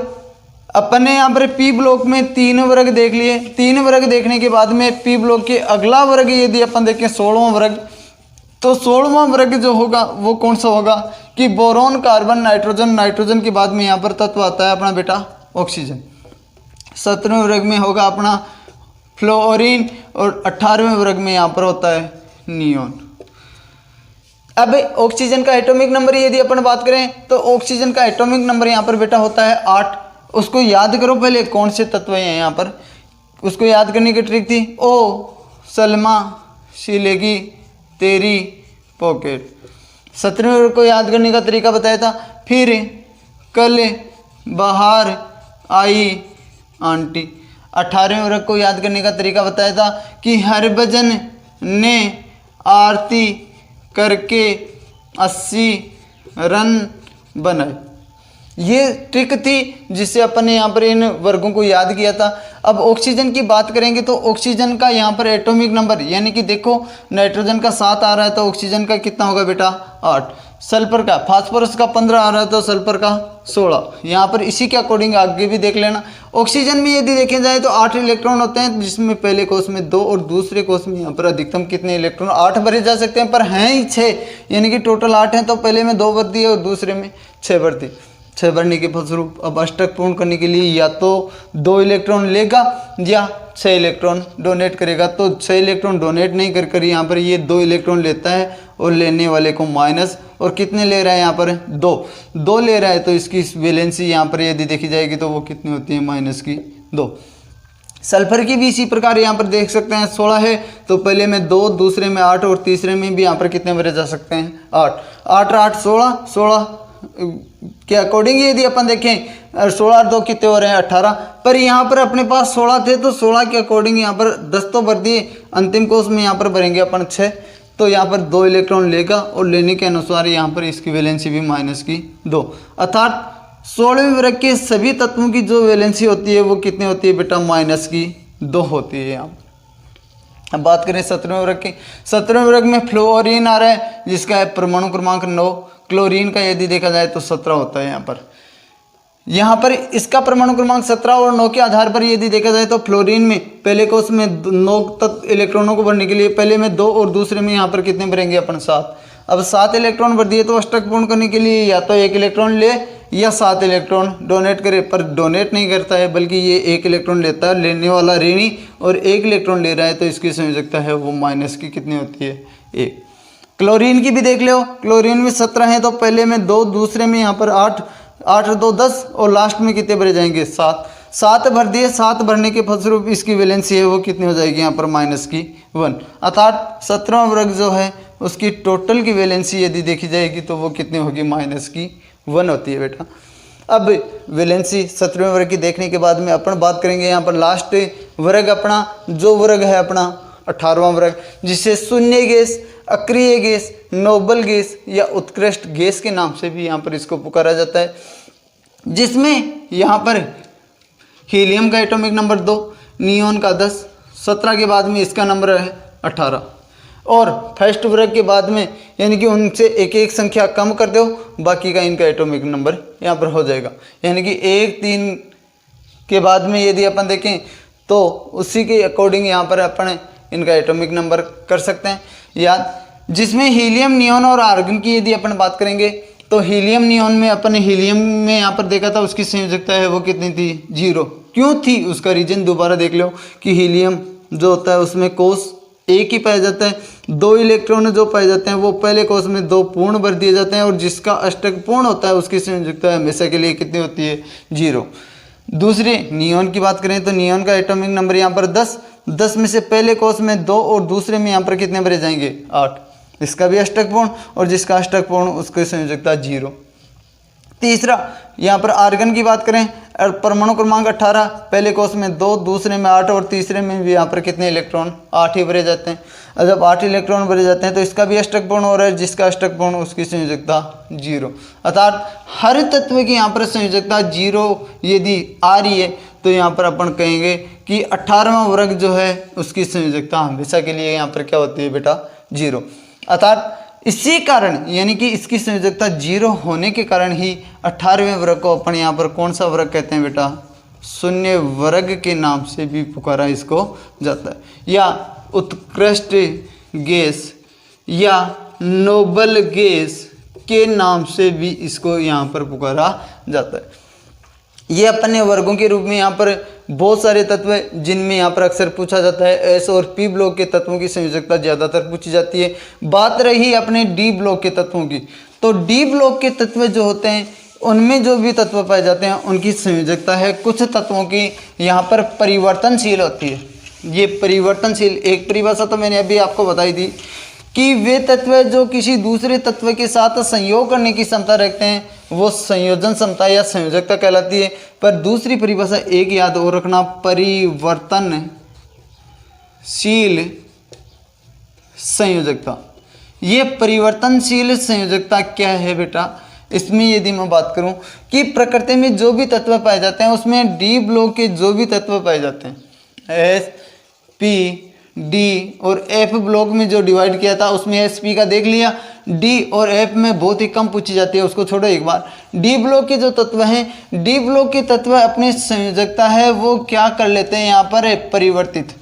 अपन ने यहाँ पर पी ब्लॉक में 3 वर्ग देख लिए। 3 वर्ग देखने के बाद में पी ब्लॉक के अगला वर्ग यदि अपन देखें 16वां वर्ग, तो 16वां वर्ग जो होगा वो कौन सा होगा कि बोरोन, कार्बन, नाइट्रोजन, नाइट्रोजन के बाद में यहाँ पर तत्व आता है अपना बेटा ऑक्सीजन। 17वें वर्ग में होगा अपना फ्लोरीन और 18वें वर्ग में यहाँ पर होता है नियोन। अब ऑक्सीजन का एटॉमिक नंबर यदि अपन बात करें तो ऑक्सीजन का एटॉमिक नंबर यहाँ पर बेटा होता है 8। उसको याद करो पहले कौन से तत्व हैं यहाँ पर, उसको याद करने की ट्रिक थी ओ सलमा शिलेगी तेरी पॉकेट। 17वें वर्ग को याद करने का तरीका बताया था। फिर कल बाहर आई आंटी। 18वें वर्ग को याद करने का तरीका बताया था कि हरभजन ने आरती करके 80 रन बनाए। ये ट्रिक थी जिससे अपन ने यहाँ पर इन वर्गों को याद किया था। अब ऑक्सीजन की बात करेंगे तो ऑक्सीजन का यहाँ पर एटॉमिक नंबर यानी कि देखो नाइट्रोजन का 7 आ रहा है तो ऑक्सीजन का कितना होगा बेटा 8। सल्फर का, फास्फोरस का 15 आ रहा है तो सल्फर का 16। यहाँ पर इसी के अकॉर्डिंग आगे भी देख लेना। ऑक्सीजन में यदि देखे जाए तो 8 इलेक्ट्रॉन होते हैं जिसमें पहले कोष में 2 और दूसरे कोष में यहाँ पर अधिकतम कितने इलेक्ट्रॉन 8 भरे जा सकते हैं, पर हैं ही 6 यानी कि टोटल 8 हैं। तो पहले में 2 भर दिए और दूसरे में 6 भर दिए। 6 भरने के फलस्वरूप अब अष्टक पूर्ण करने के लिए या तो 2 इलेक्ट्रॉन लेगा या 6 इलेक्ट्रॉन डोनेट करेगा। तो 6 इलेक्ट्रॉन डोनेट नहीं कर यहाँ पर ये 2 इलेक्ट्रॉन लेता है और लेने वाले को माइनस। और कितने ले रहा है यहाँ पर 2 ले रहा है तो इसकी वैलेंसी यहाँ पर यदि देखी जाएगी तो वो कितनी होती है -2। सल्फर की भी इसी प्रकार यहाँ पर देख सकते हैं 16 है तो पहले में 2, दूसरे में 8 और तीसरे में भी यहाँ पर कितने भरे जा सकते हैं 8 8 8 16 के अकॉर्डिंग यदि अपन देखें 16 और 2 कितने हो रहे हैं 18। पर यहाँ पर अपने पास 16 थे तो 16 के अकॉर्डिंग यहाँ पर 10 तो भर दिए, अंतिम कोष में यहाँ पर भरेंगे अपन 6। तो यहाँ पर 2 इलेक्ट्रॉन लेगा और लेने के अनुसार यहाँ पर इसकी वैलेंसी भी -2। अर्थात 16वें वर्ग के सभी तत्वों की जो वैलेंसी होती है वो कितनी होती है बेटा -2 होती है। यहाँ अब बात करें 17वें वर्ग की। 17वें वर्ग में फ्लोरीन आ रहा है जिसका है परमाणु क्रमांक 9। क्लोरीन का यदि देखा जाए तो 17 होता है। यहाँ पर इसका परमाणु क्रमांक 17 और 9 के आधार पर यदि देखा जाए तो फ्लोरीन में पहले कोष में 9 तक इलेक्ट्रॉनों को भरने के लिए पहले में 2 और दूसरे में यहाँ पर कितने भरेंगे अपन 7। अब 7 इलेक्ट्रॉन भर दिए तो अष्टक पूर्ण करने के लिए या तो 1 इलेक्ट्रॉन ले या 7 इलेक्ट्रॉन डोनेट करे, पर डोनेट नहीं करता है बल्कि ये 1 इलेक्ट्रॉन लेता है, लेने वाला ऋणी और 1 इलेक्ट्रॉन ले रहा है तो इसकी संयोजकता है वो माइनस की कितनी होती है 1। क्लोरीन की भी देख लो, क्लोरीन में 17 है तो पहले में 2, दूसरे में यहाँ पर 8 8 और 2 10 और लास्ट में कितने भरे जाएंगे 7 भर दिए। 7 भरने के फलस्वरूप इसकी वैलेंसी है वो कितनी हो जाएगी यहाँ पर -1। अर्थात 17वां वर्ग जो है उसकी टोटल की वैलेंसी यदि देखी जाएगी तो वो कितनी होगी -1 होती है बेटा। अब वैलेंसी 17वें वर्ग की देखने के बाद में अपन बात करेंगे यहाँ पर लास्ट वर्ग अपना जो वर्ग है अपना 18वां वर्ग, जिसे शून्य गैस, अक्रिय गैस, नोबल गैस या उत्कृष्ट गैस के नाम से भी यहाँ पर इसको पुकारा जाता है, जिसमें यहाँ पर हीलियम का एटॉमिक नंबर 2, नियोन का 10, 17 के बाद में इसका नंबर है 18 और फर्स्ट वर्ग के बाद में यानी कि उनसे एक एक संख्या कम कर दो बाकी का इनका एटॉमिक नंबर यहाँ पर हो जाएगा। यानी कि 1 3 के बाद में यदि अपन देखें तो उसी के अकॉर्डिंग यहाँ पर अपन इनका एटॉमिक नंबर कर सकते हैं याद। जिसमें हीलियम, नियोन और आर्गन की यदि अपन बात करेंगे तो हीलियम नियोन में अपन हीलियम में यहाँ पर देखा था उसकी संयोजकता है वो कितनी थी 0। क्यों थी उसका रीजन दोबारा देख लो कि हीलियम जो होता है उसमें कोष एक ही पाया जाता है, 2 इलेक्ट्रॉन जो पाए जाते हैं वो पहले कोष में 2 पूर्ण भर दिए जाते हैं और जिसका अष्टक पूर्ण होता है उसकी संयोजकता हमेशा के लिए कितनी होती है 0। दूसरे नियोन की बात करें तो नियोन का एटॉमिक नंबर यहाँ पर 10 में से पहले कोष में 2 और दूसरे में यहाँ पर कितने भरे जाएंगे 8, इसका भी अष्टक पूर्ण और जिसका अष्टक पूर्ण उसकी संयोजकता 0। तीसरा यहाँ पर आर्गन की बात करें परमाणु क्रमांक 18, पहले कोष में 2, दूसरे में 8 और तीसरे में भी यहाँ पर कितने इलेक्ट्रॉन 8 ही भरे जाते हैं। और जब 8 इलेक्ट्रॉन भरे जाते हैं तो इसका भी अष्टक पूर्ण हो रहा है, जिसका अष्टक पूर्ण उसकी संयोजकता 0। अर्थात हर तत्व की यहाँ पर संयोजकता 0 यदि आ रही है तो यहाँ पर अपन कहेंगे कि 18वां वर्ग जो है उसकी संयोजकता हमेशा के लिए यहाँ पर क्या होती है बेटा 0। अर्थात इसी कारण यानी कि इसकी संयोजकता 0 होने के कारण ही 18वें वर्ग को अपन यहाँ पर कौन सा वर्ग कहते हैं बेटा शून्य वर्ग के नाम से भी पुकारा इसको जाता है, या उत्कृष्ट गैस या नोबल गैस के नाम से भी इसको यहाँ पर पुकारा जाता है। ये अपने वर्गों के रूप में यहाँ पर बहुत सारे तत्व हैं जिनमें यहाँ पर अक्सर पूछा जाता है। एस और पी ब्लॉक के तत्वों की संयोजकता ज़्यादातर पूछी जाती है। बात रही अपने डी ब्लॉक के तत्वों की, तो डी ब्लॉक के तत्व जो होते हैं उनमें जो भी तत्व पाए जाते हैं उनकी संयोजकता है कुछ तत्वों की यहाँ पर परिवर्तनशील होती है। ये परिवर्तनशील, एक परिभाषा तो मैंने अभी आपको बताई थी कि वे तत्व जो किसी दूसरे तत्व के साथ संयोग करने की क्षमता रखते हैं वो संयोजन क्षमता या संयोजकता कहलाती है। पर दूसरी परिभाषा एक याद और रखना, परिवर्तनशील संयोजकता। ये परिवर्तनशील संयोजकता क्या है बेटा, इसमें यदि मैं बात करूं कि प्रकृति में जो भी तत्व पाए जाते हैं उसमें डी ब्लॉक के जो भी तत्व पाए जाते हैं, एस पी डी और एफ ब्लॉक में जो डिवाइड किया था उसमें एस पी का देख लिया, डी और एफ में बहुत ही कम पूछी जाती है, उसको छोड़ो एक बार। डी ब्लॉक के जो तत्व हैं, डी ब्लॉक के तत्व अपनी संयोजकता है वो क्या कर लेते हैं यहाँ पर परिवर्तित,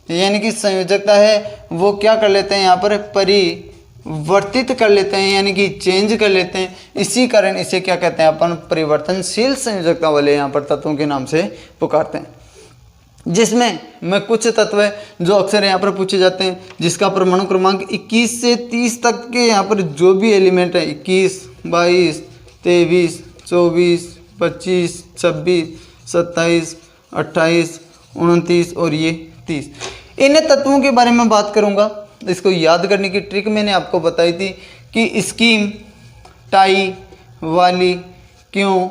यानी कि संयोजकता है वो क्या कर लेते हैं यहाँ पर परिवर्तित कर लेते हैं, यानी कि चेंज कर लेते हैं। इसी कारण इसे क्या कहते हैं अपन परिवर्तनशील संयोजकता वाले यहाँ पर तत्वों के नाम से पुकारते हैं। जिसमें मैं कुछ तत्व है जो अक्सर यहाँ पर पूछे जाते हैं, जिसका परमाणु क्रमांक 21 से 30 तक के यहाँ पर जो भी एलिमेंट है 21, 22, 23, 24, 25, 26, 27, 28, 29 और ये 30, इन तत्वों के बारे में बात करूँगा। इसको याद करने की ट्रिक मैंने आपको बताई थी कि स्कीम, टाई, वाली, क्यों,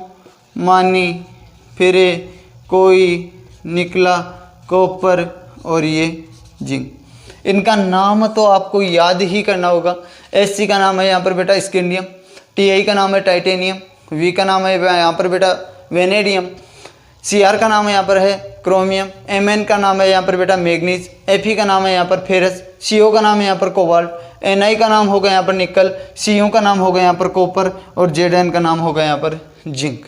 मानी, फिरे, कोई, निकला, कॉपर और ये जिंक। इनका नाम तो आपको याद ही करना होगा। एस का नाम है यहाँ पर बेटा स्कैंडियम, टी का नाम है टाइटेनियम, वी का नाम है यहाँ पर बेटा वेनेडियम, Cr का नाम है यहाँ पर है क्रोमियम, Mn का नाम है यहाँ पर बेटा मैग्नीज, Fe का नाम है यहाँ पर फेरस, Co का नाम है यहाँ पर कोबाल्ट, Ni का नाम होगा यहाँ पर निकल, Co का नाम होगा यहाँ पर कॉपर और Zn का नाम होगा यहाँ पर जिंक।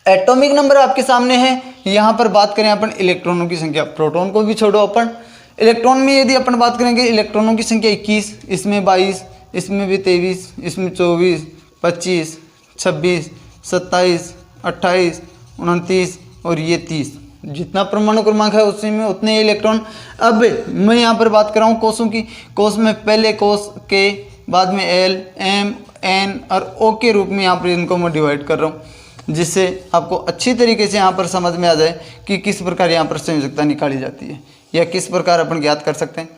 एटॉमिक नंबर आपके सामने है। यहाँ पर बात करें अपन इलेक्ट्रॉनों की संख्या, प्रोटॉन को भी छोड़ो अपन, इलेक्ट्रॉन में यदि अपन बात करेंगे इलेक्ट्रॉनों की संख्या 21, इसमें 22, इसमें भी 23, इसमें 24, 25, 26, 27, 28, 29 और ये 30। जितना परमाणु क्रमांक है उसी में उतने इलेक्ट्रॉन। अब मैं यहाँ पर बात कर रहा हूँ कोषों की। कोष में पहले कोष के, बाद में एल, एम, एन और ओ के रूप में यहाँ पर इनको मैं डिवाइड कर रहा हूँ, जिससे आपको अच्छी तरीके से यहाँ पर समझ में आ जाए कि किस प्रकार यहाँ पर संयोजकता निकाली जाती है या किस प्रकार अपन ज्ञात कर सकते हैं।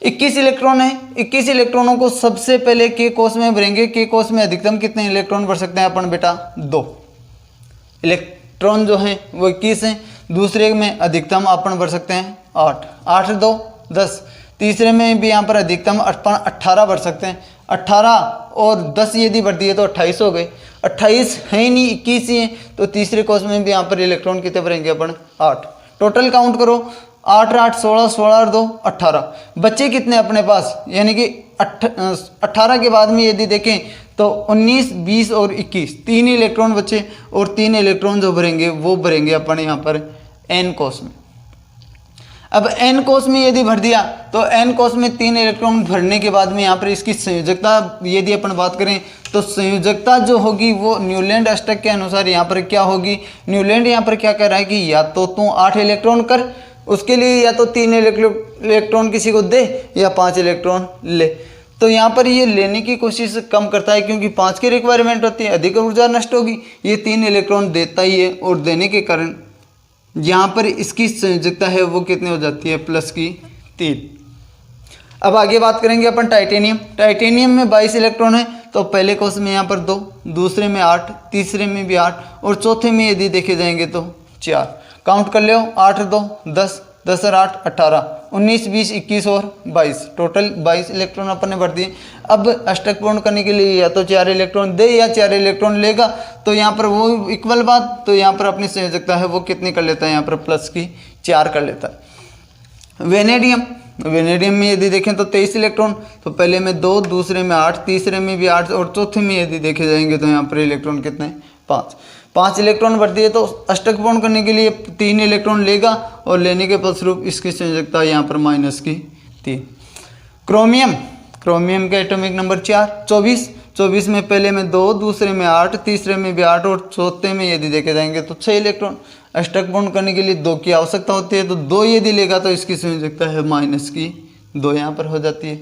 21 इलेक्ट्रॉन है, 21 इलेक्ट्रॉनों को सबसे पहले के कोष में भरेंगे। के कोष में अधिकतम कितने इलेक्ट्रॉन भर सकते हैं अपन बेटा, 2 इलेक्ट्रॉन जो हैं वो 21 हैं। दूसरे में अधिकतम अपन भर सकते हैं 8, 8 2 10। तीसरे में भी यहाँ पर अधिकतम 18 भर सकते हैं। 18 और 10 यदि भर दिए तो 28 हो गए। 28 है ही नहीं, 21 ही है, तो तीसरे कोष में भी यहाँ पर इलेक्ट्रॉन कितने भरेंगे अपन, 8। टोटल काउंट करो, 8 8 16, 16 और 2 18। बच्चे कितने अपने पास, यानी कि 18 के बाद में यदि देखें तो 19, 20 और 21, 3 इलेक्ट्रॉन बचे और 3 इलेक्ट्रॉन जो भरेंगे वो भरेंगे अपन यहाँ पर एन कोष में। अब एन कोष में यदि भर दिया तो एन कोष में 3 इलेक्ट्रॉन भरने के बाद में यहाँ पर इसकी संयोजकता यदि अपन बात करें तो संयोजकता जो होगी वो न्यूलैंड अष्टक के अनुसार यहाँ पर क्या होगी। न्यूलैंड यहाँ पर क्या कह रहा है कि या तो तू 8 इलेक्ट्रॉन कर, उसके लिए या तो 3 इलेक्ट्रॉन किसी को दे या 5 इलेक्ट्रॉन ले। तो यहाँ पर ये लेने की कोशिश कम करता है क्योंकि 5 की रिक्वायरमेंट होती है, अधिक ऊर्जा नष्ट होगी। ये 3 इलेक्ट्रॉन देता ही है और देने के कारण यहाँ पर इसकी संयोजकता है वो कितनी हो जाती है, प्लस की 3। अब आगे बात करेंगे अपन टाइटेनियम। टाइटेनियम में 22 इलेक्ट्रॉन है, तो पहले कोष में यहाँ पर 2, दूसरे में 8, तीसरे में भी 8 और चौथे में यदि देखे जाएंगे तो 4। काउंट कर लो, 8 2 10, 10 और 8 18, 19 20 21 और 22, टोटल 22 इलेक्ट्रॉन अपन ने भर दिए। अब अष्टक पूर्ण करने के लिए या तो 4 इलेक्ट्रॉन दे या 4 इलेक्ट्रॉन लेगा, तो यहाँ पर वो इक्वल बात, तो यहाँ पर अपनी संयोजकता है वो कितनी कर लेता है, यहाँ पर प्लस की 4 कर लेता है। वेनेडियम, वेनेडियम में यदि देखें तो 23 इलेक्ट्रॉन, तो पहले में 2, दूसरे में 8, तीसरे में भी 8 और चौथे में यदि देखे जाएंगे तो यहाँ पर इलेक्ट्रॉन कितने, 5। 5 इलेक्ट्रॉन भर दिए तो अष्टक पूर्ण करने के लिए 3 इलेक्ट्रॉन लेगा और लेने के फलस्वरूप इसकी संयोजकता यहाँ पर माइनस की 3। क्रोमियम, क्रोमियम का एटॉमिक नंबर 24। 24 में पहले में 2, दूसरे में 8, तीसरे में भी 8 और चौथे में यदि देखे जाएंगे तो 6 इलेक्ट्रॉन। अष्टक पूर्ण करने के लिए 2 की आवश्यकता होती है, तो 2 यदि लेगा तो इसकी संयोजकता है -2 यहाँ पर हो जाती है।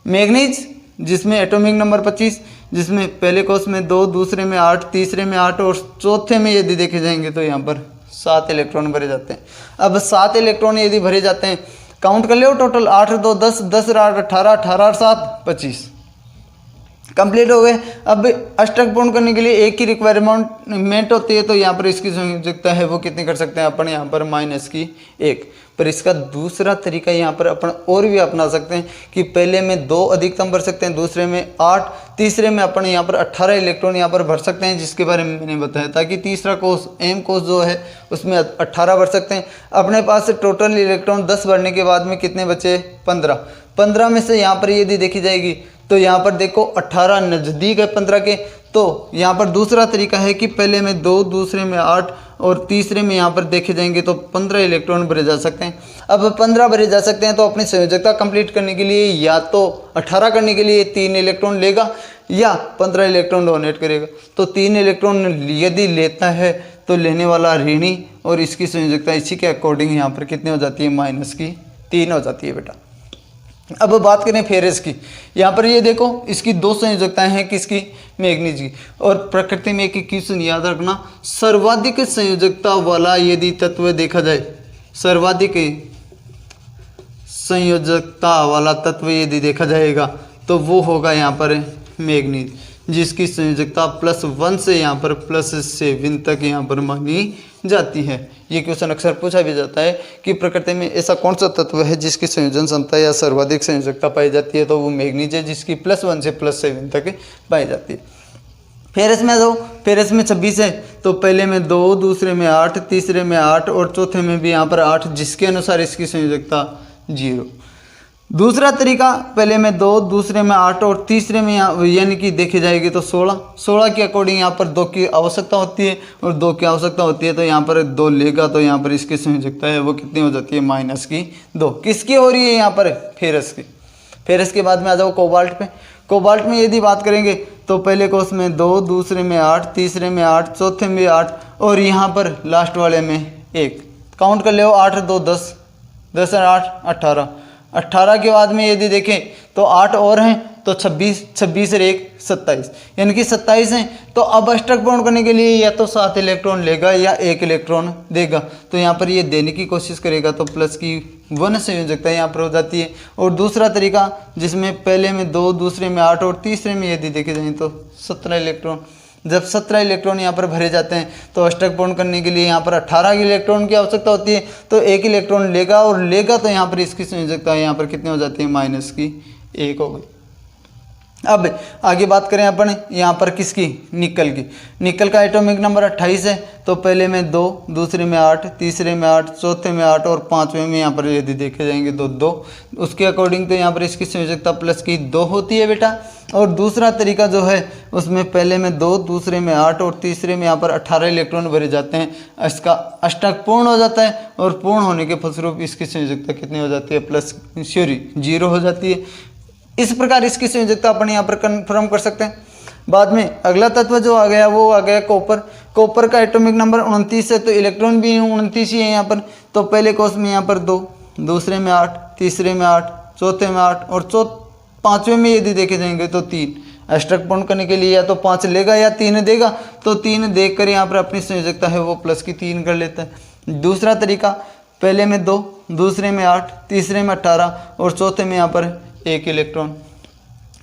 मैग्नीज जिसमें एटॉमिक नंबर 25, जिसमें पहले कोष में 2, दूसरे में 8, तीसरे में 8 और चौथे में यदि देखे जाएंगे तो यहाँ पर 7 इलेक्ट्रॉन भरे जाते हैं। अब 7 इलेक्ट्रॉन यदि भरे जाते हैं, काउंट कर लो टोटल 8 2 10, 10 8 18, 18 7 25 कंप्लीट हो गए। अब अष्टक पूर्ण करने के लिए एक की रिक्वायरमेंट होती है, तो यहाँ पर इसकी संयोजकता है वो कितनी कर सकते हैं अपन, यहाँ पर -1। पर इसका दूसरा तरीका यहाँ पर अपन और भी अपना सकते हैं कि पहले में 2 अधिकतम भर सकते हैं, दूसरे में 8, तीसरे में अपन यहाँ पर 18 इलेक्ट्रॉन यहाँ पर भर सकते हैं, जिसके बारे में मैंने बताया था कि तीसरा कोष एम कोष जो है उसमें 18 भर सकते हैं। अपने पास टोटल इलेक्ट्रॉन 10 भरने के बाद में कितने बचे, 15 में से यहाँ पर यदि देखी जाएगी तो यहाँ पर देखो 18 नज़दीक है 15 के, तो यहाँ पर दूसरा तरीका है कि पहले में 2, दूसरे में 8 और तीसरे में यहाँ पर देखे जाएंगे तो 15 इलेक्ट्रॉन भरे जा सकते हैं। अब 15 भरे जा सकते हैं तो अपनी संयोजकता कंप्लीट करने के लिए या तो 18 करने के लिए 3 इलेक्ट्रॉन लेगा या 15 इलेक्ट्रॉन डोनेट करेगा। तो 3 इलेक्ट्रॉन यदि लेता है तो लेने वाला ऋणी, और इसकी संयोजकता इसी के अकॉर्डिंग यहाँ पर कितनी हो जाती है, -3 हो जाती है बेटा। अब बात करें फेरस की, यहाँ पर ये देखो इसकी 2 संयोजकताएं हैं, किसकी, मैग्नीज की। और प्रकृति में एक क्वेश्चन याद रखना, सर्वाधिक संयोजकता वाला यदि तत्व देखा जाए, सर्वाधिक संयोजकता वाला तत्व यदि देखा जाएगा तो वो होगा यहाँ पर मैग्नीज, जिसकी संयोजकता +1 से यहाँ पर +7 तक यहाँ पर मानी जाती है। ये क्वेश्चन अक्सर पूछा भी जाता है कि प्रकृति में ऐसा कौन सा तत्व है जिसकी संयोजन क्षमता या सर्वाधिक संयोजकता पाई जाती है, तो वो मैग्नीज है, जिसकी +1 से +7 तक पाई जाती है। फेरस में दो, फेरस में 26 है, तो पहले में 2, दूसरे में 8, तीसरे में 8 और चौथे में भी यहाँ पर 8, जिसके अनुसार इसकी संयोजकता 0। दूसरा तरीका, पहले में 2, दूसरे में 8 और तीसरे में यानी कि देखी जाएगी तो 16 के अकॉर्डिंग यहाँ पर 2 की आवश्यकता होती है, और 2 की आवश्यकता होती है तो यहाँ पर 2 लेगा, तो यहाँ पर इसकी संयोजकता है वो कितनी हो जाती है, -2। किसकी हो रही है यहाँ पर, फेरस की। फेरस के बाद में आ जाओ कोबाल्ट पे। कोबाल्ट में यदि बात करेंगे तो पहले कोष में 2, दूसरे में 8, तीसरे में 8, चौथे में 8 और यहाँ पर लास्ट वाले में 1। काउंट कर लो 8 2 10, 10 और 8 18, 18 के बाद में यदि देखें तो 8 और हैं तो 26, 26 और 1 27, यानी कि 27 हैं। तो अब अष्टक पूर्ण करने के लिए या तो 7 इलेक्ट्रॉन लेगा या 1 इलेक्ट्रॉन देगा, तो यहाँ पर ये देने की कोशिश करेगा तो +1 संयोजकता यहाँ पर हो जाती है। और दूसरा तरीका जिसमें पहले में 2, दूसरे में 8 और तीसरे में यदि देखे जाएँ तो 17 इलेक्ट्रॉन। जब 17 इलेक्ट्रॉन यहाँ पर भरे जाते हैं तो अष्टक पूर्ण करने के लिए यहाँ पर 18 इलेक्ट्रॉन की आवश्यकता होती है, तो 1 इलेक्ट्रॉन लेगा और लेगा तो यहाँ पर इसकी संयोजकता यहाँ पर कितनी हो जाती है, -1 हो गई। अब आगे बात करें अपन यहाँ पर किसकी, निकल की। निकल का एटॉमिक नंबर 28 है, तो पहले में 2, दूसरे में 8, तीसरे में 8, चौथे में 8 और पाँचवें में यहाँ पर यदि देखे जाएंगे तो 2। उसके अकॉर्डिंग तो यहाँ पर इसकी संयोजकता +2 होती है बेटा। और दूसरा तरीका जो है उसमें पहले में 2, दूसरे में 8 और तीसरे में यहाँ पर 18 इलेक्ट्रॉन भरे जाते हैं, इसका अष्टक पूर्ण हो जाता है और पूर्ण होने के फलस्वरूप इसकी संयोजकता कितनी हो जाती है, 0 हो जाती है। इस प्रकार इसकी संयोजकता अपन यहाँ पर कन्फर्म कर सकते हैं। बाद में अगला तत्व जो आ गया वो आ गया कॉपर। कॉपर का एटॉमिक नंबर 29 है, तो इलेक्ट्रॉन भी 29 ही है यहाँ पर। तो पहले कोष में यहाँ पर 2, दूसरे में 8, तीसरे में 8, चौथे में 8 और पाँचवें में यदि देखे जाएंगे तो 3। अष्टक पूर्ण करने के लिए या तो 5 लेगा या 3 देगा, तो 3 देख कर यहाँ पर अपनी संयोजकता है वो +3 कर लेता है। दूसरा तरीका, पहले में 2, दूसरे में 8, तीसरे में 18 और चौथे में यहाँ पर 1 इलेक्ट्रॉन।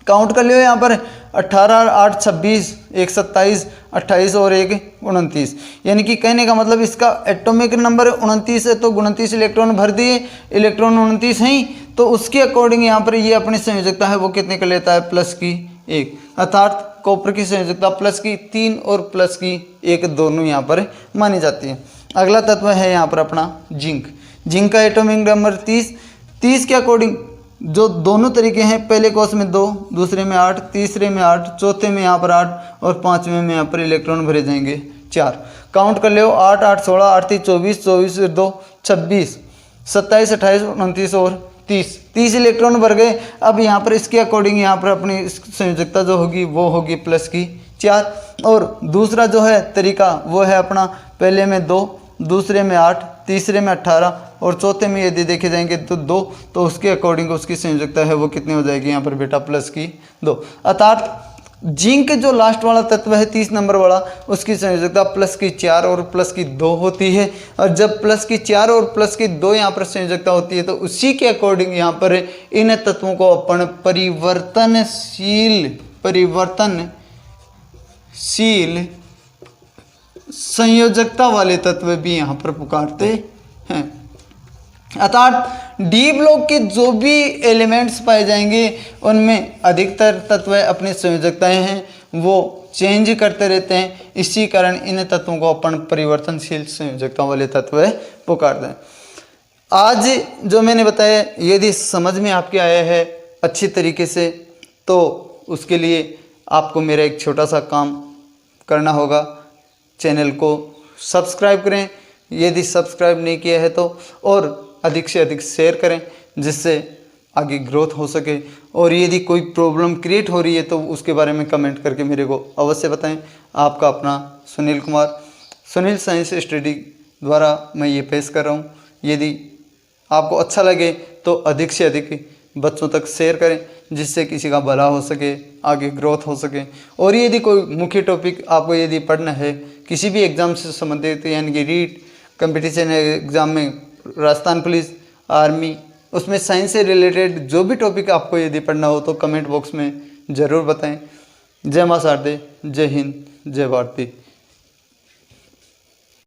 काउंट कर लियो यहाँ पर 18 8 26, 1 27, 28 और 1 29, यानी कि कहने का मतलब इसका एटॉमिक नंबर 29 है, तो 29 इलेक्ट्रॉन भर दिए, इलेक्ट्रॉन 29 हैं, तो उसके अकॉर्डिंग यहाँ पर ये अपनी संयोजकता है वो कितने कर लेता है, +1। अर्थात कॉपर की संयोजकता +3 और +1 दोनों यहाँ पर मानी जाती है। अगला तत्व है यहाँ पर अपना जिंक। जिंक का एटॉमिक नंबर 30 के अकॉर्डिंग जो दोनों तरीके हैं, पहले कोष में 2, दूसरे में 8, तीसरे में 8, चौथे में यहाँ पर 8 और पाँचवें में यहाँ पर इलेक्ट्रॉन भरे जाएंगे 4। काउंट कर लो 8 8 16, 8 3 24, 24 2 26, 27 28 29 और 30 इलेक्ट्रॉन भर गए। अब यहाँ पर इसके अकॉर्डिंग यहाँ पर अपनी संयोजकता जो होगी वो होगी प्लस की 4। और दूसरा जो है तरीका वो है अपना, पहले में 2, दूसरे में 8, तीसरे में 18 और चौथे में यदि देखे जाएंगे तो 2, तो उसके अकॉर्डिंग उसकी संयोजकता है वो कितनी हो जाएगी यहाँ पर बेटा प्लस की 2। अर्थात जिंक जो लास्ट वाला तत्व है 30 नंबर वाला, उसकी संयोजकता प्लस की 4 और प्लस की 2 होती है। और जब प्लस की 4 और प्लस की 2 यहाँ पर संयोजकता होती है तो उसी के अकॉर्डिंग यहाँ पर इन तत्वों को अपन परिवर्तनशील संयोजकता वाले तत्व भी यहाँ पर पुकारते हैं। अर्थात डी ब्लॉक के जो भी एलिमेंट्स पाए जाएंगे उनमें अधिकतर तत्व अपनी संयोजकताएं हैं वो चेंज करते रहते हैं, इसी कारण इन तत्वों को अपन परिवर्तनशील संयोजकता वाले तत्व पुकारते हैं। आज जो मैंने बताया यदि समझ में आपके आया है अच्छी तरीके से तो उसके लिए आपको मेरा एक छोटा सा काम करना होगा, चैनल को सब्सक्राइब करें यदि सब्सक्राइब नहीं किया है तो, और अधिक से अधिक शेयर करें जिससे आगे ग्रोथ हो सके। और यदि कोई प्रॉब्लम क्रिएट हो रही है तो उसके बारे में कमेंट करके मेरे को अवश्य बताएं। आपका अपना सुनील कुमार, सुनील साइंस स्टडी द्वारा मैं ये पेश कर रहा हूँ। यदि आपको अच्छा लगे तो अधिक से अधिक बच्चों तक शेयर करें जिससे किसी का भला हो सके, आगे ग्रोथ हो सके। और यदि कोई मुख्य टॉपिक आपको यदि पढ़ना है किसी भी एग्ज़ाम से संबंधित, यानी कि रीट कंपटीशन एग्ज़ाम में राजस्थान पुलिस, आर्मी, उसमें साइंस से रिलेटेड जो भी टॉपिक आपको यदि पढ़ना हो तो कमेंट बॉक्स में ज़रूर बताएं। जय मां शारदे, जय हिंद, जय भारती।